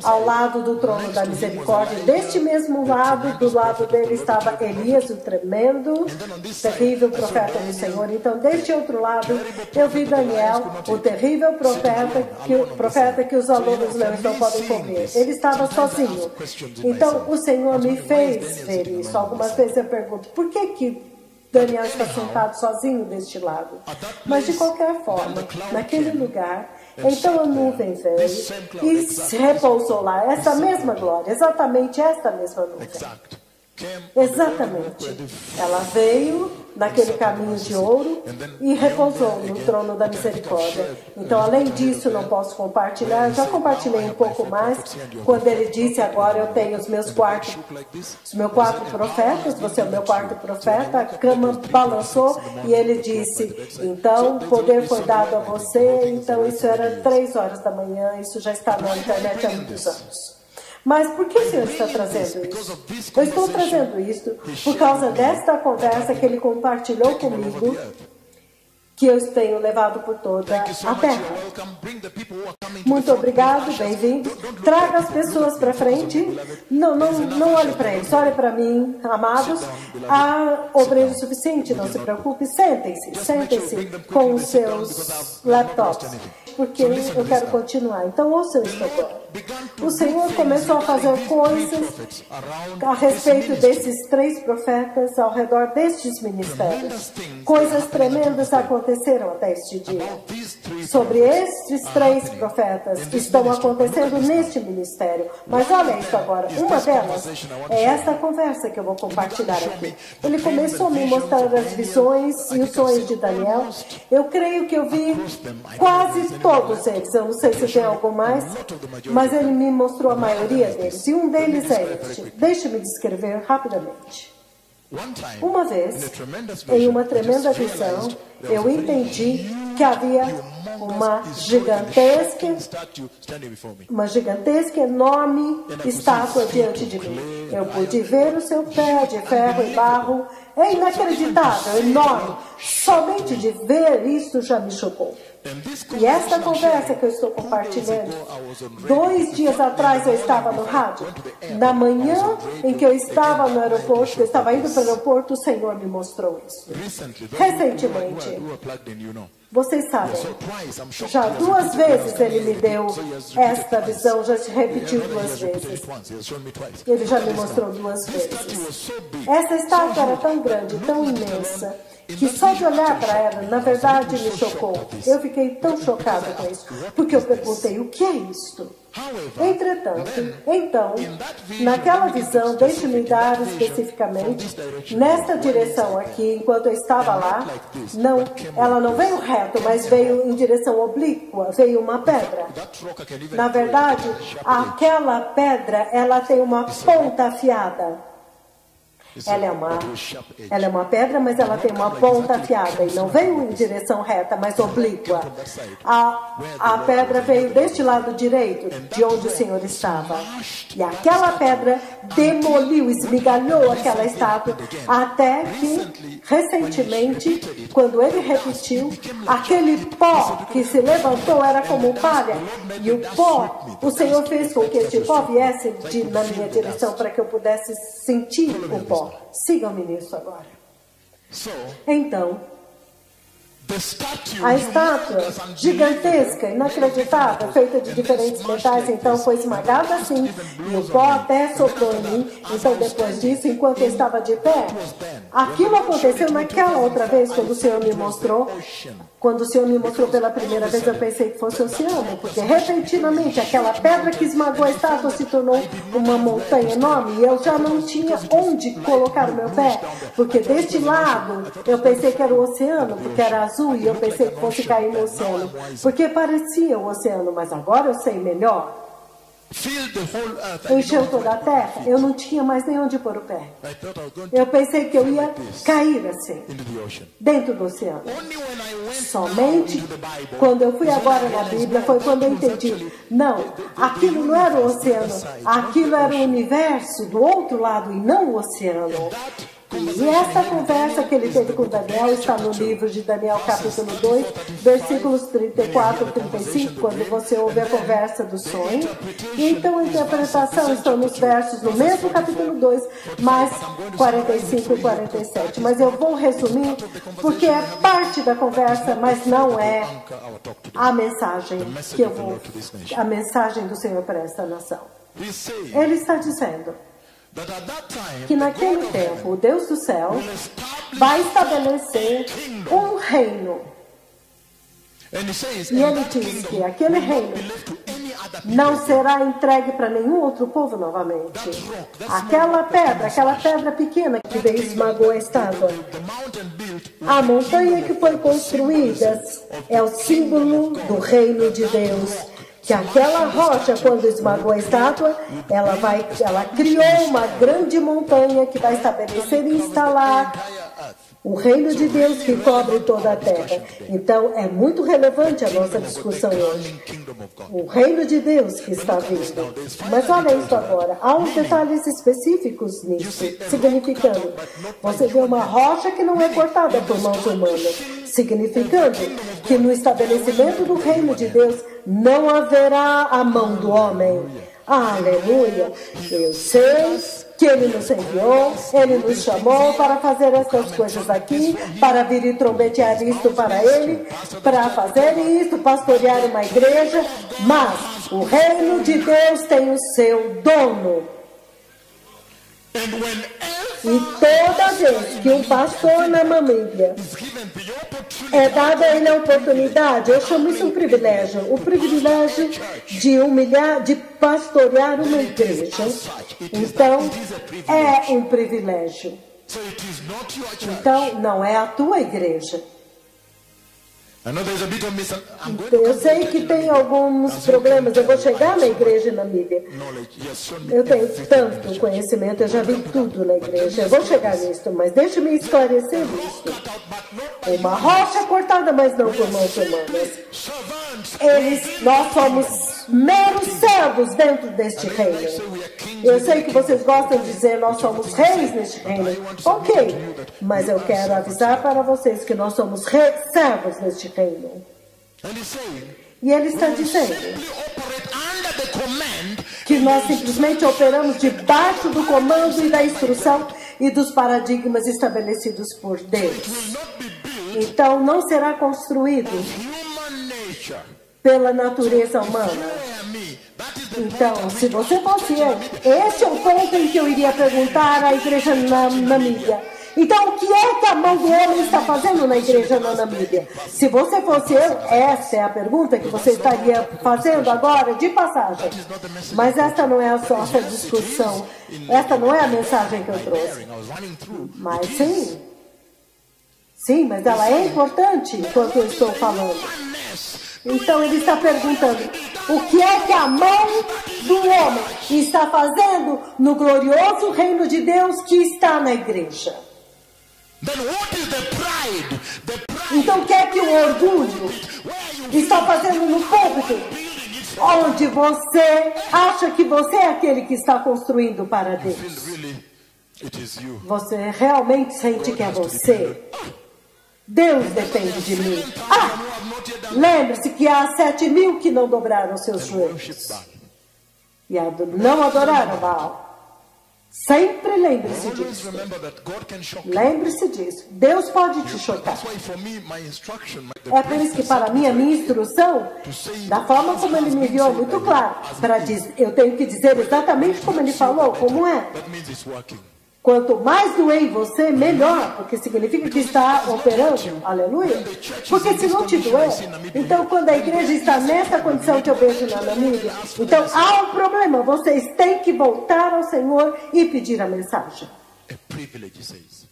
ao lado do trono da misericórdia. Deste mesmo lado, do lado dele estava Elias, o tremendo, terrível profeta do Senhor. Então, deste outro lado, eu vi Daniel, o terrível profeta que os alunos leões não podem comer. Ele estava sozinho. Então, o Senhor me fez ver isso. Algumas vezes eu pergunto, por que Daniel está sentado sozinho deste lado? Mas, de qualquer forma, naquele lugar, então a nuvem veio e se repousou lá. Essa mesma glória, exatamente esta mesma nuvem. Exatamente. Ela veio naquele caminho de ouro e repousou no trono da misericórdia. Então, além disso, não posso compartilhar. Eu já compartilhei um pouco mais quando ele disse: agora eu tenho os meus quatro profetas, você é o meu quarto profeta. A cama balançou e ele disse: então, o poder foi dado a você. Então, isso era 3 horas da manhã, isso já está na internet há muitos anos. Mas por que o Senhor está trazendo isso? Eu estou trazendo isso por causa desta conversa que ele compartilhou comigo, que eu tenho levado por toda a terra. Muito obrigado, bem-vindo. Traga as pessoas para frente. Não olhe para eles, olhe para mim, amados. Há obreiro suficiente, não se preocupe. Sentem-se com os seus laptops, porque eu quero continuar. Então, ouçam isso agora. O Senhor começou a fazer coisas a respeito desses 3 profetas ao redor destes ministérios. Coisas tremendas aconteceram até este dia. Sobre estes 3 profetas que estão acontecendo neste ministério. Mas olha isso agora. Uma delas é esta conversa que eu vou compartilhar aqui. Ele começou a me mostrar as visões e os sonhos de Daniel. Eu creio que eu vi quase todos eles. Eu não sei se tem algo mais, mas ele me mostrou a maioria deles. E um deles é este. Deixe-me descrever rapidamente. Uma vez, em uma tremenda visão, eu entendi que havia uma gigantesca, enorme estátua diante de mim. Eu pude ver o seu pé de ferro e barro. É inacreditável, enorme. Somente de ver isso já me chocou. E esta conversa que eu estou compartilhando, 2 dias atrás eu estava no rádio. Na manhã em que eu estava no aeroporto, que eu estava indo para o aeroporto, o Senhor me mostrou isso. Recentemente, vocês sabem, já 2 vezes ele me deu esta visão, já se repetiu 2 vezes. Ele já me mostrou 2 vezes. Essa estátua era tão grande, tão imensa, que só de olhar para ela, na verdade, me chocou. Eu fiquei tão chocada com isso, porque eu perguntei: o que é isto? Entretanto, então, naquela visão, deixe-me dar especificamente, nesta direção aqui, enquanto eu estava lá, ela não veio reto, mas veio em direção oblíqua, veio uma pedra. Na verdade, aquela pedra, ela tem uma ponta afiada. Ela é uma pedra, mas ela tem uma ponta afiada e não veio em direção reta, mas oblíqua. A pedra veio deste lado direito, de onde o Senhor estava. E aquela pedra demoliu, esmigalhou aquela estátua, até que, recentemente, quando ele repetiu, aquele pó que se levantou era como palha. E o pó, o Senhor fez com que este pó viesse na minha direção para que eu pudesse sentir o pó. Sigam-me nisso agora. Então, a estátua gigantesca, inacreditável, feita de diferentes metais, então foi esmagada assim, e o pó até soprou em mim. Então, depois disso, enquanto eu estava de pé, aquilo aconteceu naquela outra vez, quando o Senhor me mostrou. Quando o Senhor me mostrou pela primeira vez, eu pensei que fosse o oceano, porque repentinamente aquela pedra que esmagou a estátua se tornou uma montanha enorme e eu já não tinha onde colocar o meu pé, porque deste lado eu pensei que era o oceano, porque era azul, e eu pensei que fosse cair no oceano, porque parecia o oceano, mas agora eu sei melhor. Encheu toda a terra, eu não tinha mais nem onde pôr o pé. Eu pensei que eu ia cair assim, dentro do oceano. Somente quando eu fui agora na Bíblia foi quando eu entendi. Não, aquilo não era o oceano, aquilo era o universo do outro lado e não o oceano. E essa conversa que ele teve com Daniel está no livro de Daniel, capítulo 2, versículos 34 e 35, quando você ouve a conversa do sonho. E então a interpretação está nos versos do mesmo capítulo 2, mais 45 e 47. Mas eu vou resumir, porque é parte da conversa, mas não é a mensagem que eu vou, a mensagem do Senhor para esta nação. Ele está dizendo que naquele tempo o Deus do céu vai estabelecer um reino. E ele diz que aquele reino não será entregue para nenhum outro povo novamente. Aquela pedra pequena que veio e esmagou a estátua. A montanha que foi construída é o símbolo do reino de Deus. Que aquela rocha, quando esmagou a estátua, ela criou uma grande montanha que vai estabelecer e instalar o reino de Deus que cobre toda a terra. Então, é muito relevante a nossa discussão hoje. O reino de Deus que está vindo. Mas olha isso agora. Há uns detalhes específicos nisso, significando. Você vê uma rocha que não é cortada por mãos humanas, significando que no estabelecimento do reino de Deus não haverá a mão do homem. Aleluia! Eu sei que Ele nos enviou, Ele nos chamou para fazer essas coisas aqui, para vir e trombetear isto para Ele, para fazer isto, pastorear uma igreja, mas o reino de Deus tem o seu dono. E toda vez que um pastor na Namíbia é dada a ele a oportunidade, eu chamo isso um privilégio, o privilégio de pastorear uma igreja. Então, é um privilégio. Então, não é a tua igreja. Eu sei que tem alguns problemas. Eu vou chegar na igreja na Namíbia. Eu tenho tanto conhecimento, eu já vi tudo na igreja. Eu vou chegar nisso, mas deixa-me esclarecer isso. Uma rocha cortada, mas não por mãos humanas. Nós somos meros servos dentro deste reino. Eu sei que vocês gostam de dizer nós somos reis neste reino. Ok, mas eu quero avisar para vocês que nós somos servos neste reino. E ele está dizendo que nós simplesmente operamos debaixo do comando e da instrução e dos paradigmas estabelecidos por Deus. Então não será construído pela natureza humana. Então, se você fosse eu, esse é o ponto em que eu iria perguntar à igreja na Namíbia. Então, o que é que a mão do homem está fazendo na igreja na Namíbia? Se você fosse eu, essa é a pergunta que você estaria fazendo agora, de passagem. Mas esta não é a nossa discussão. Esta não é a mensagem que eu trouxe. Mas sim. Sim, mas ela é importante enquanto eu estou falando. Então ele está perguntando, o que é que a mão do homem está fazendo no glorioso reino de Deus que está na igreja? Então o que é que o orgulho está fazendo no púlpito? Onde você acha que você é aquele que está construindo para Deus. Você realmente sente que é você? Deus depende de mim. Lembre-se que há 7.000 que não dobraram seus joelhos. E não adoraram Baal. Sempre lembre-se disso. Lembre-se disso. Deus pode te chocar. É por isso que para mim a minha instrução, da forma como ele me enviou, é muito claro. Eu tenho que dizer exatamente como ele falou, como é. Quanto mais doer em você, melhor, porque significa que está operando, aleluia. Porque se não te doer, então quando a igreja está nessa condição que eu vejo na Namíbia, então há um problema, vocês têm que voltar ao Senhor e pedir a mensagem.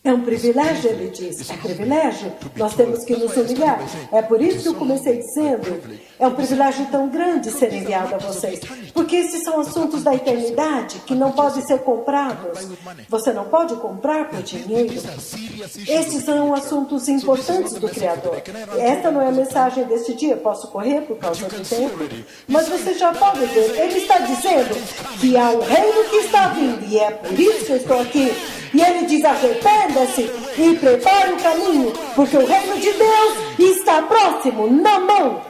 É um privilégio, ele diz. É privilégio. Nós temos que nos humilhar. É por isso que eu comecei dizendo, é um privilégio tão grande ser enviado a vocês. Porque esses são assuntos da eternidade que não podem ser comprados. Você não pode comprar por dinheiro. Esses são assuntos importantes do Criador. Esta não é a mensagem deste dia. Posso correr por causa do tempo? Mas você já pode ver. Ele está dizendo que há um reino que está vindo. E é por isso que eu estou aqui. E ele diz, arrependa-se e prepare o caminho, porque o reino de Deus está próximo, na mão.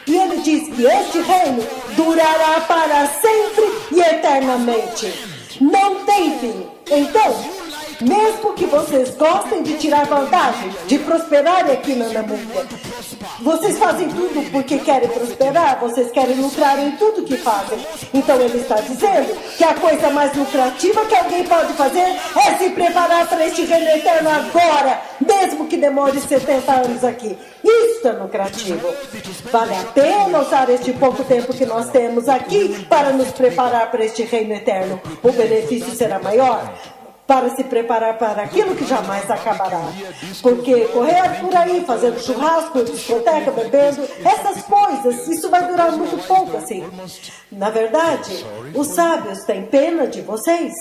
E ele diz que este reino durará para sempre e eternamente. Não tem fim. Então, Mesmo que vocês gostem de tirar vantagem, de prosperar aqui na Namíbia. Vocês fazem tudo porque querem prosperar, vocês querem lucrar em tudo que fazem. Então ele está dizendo que a coisa mais lucrativa que alguém pode fazer é se preparar para este reino eterno agora, mesmo que demore 70 anos aqui. Isso é lucrativo. Vale a pena usar este pouco tempo que nós temos aqui para nos preparar para este reino eterno. O benefício será maior. Para se preparar para aquilo que jamais acabará. Porque correr por aí, fazendo churrasco, discoteca, bebendo, essas coisas, isso vai durar muito pouco assim. Na verdade, os sábios têm pena de vocês.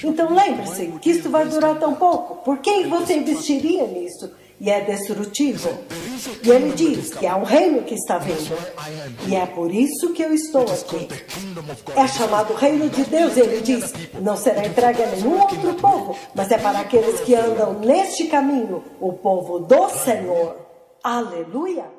Então lembre-se que isso vai durar tão pouco. Por que você investiria nisso? E é destrutivo. E ele diz que há um reino que está vindo. E é por isso que eu estou aqui. É chamado reino de Deus. E ele diz, não será entregue a nenhum outro povo, mas é para aqueles que andam neste caminho, o povo do Senhor. Aleluia!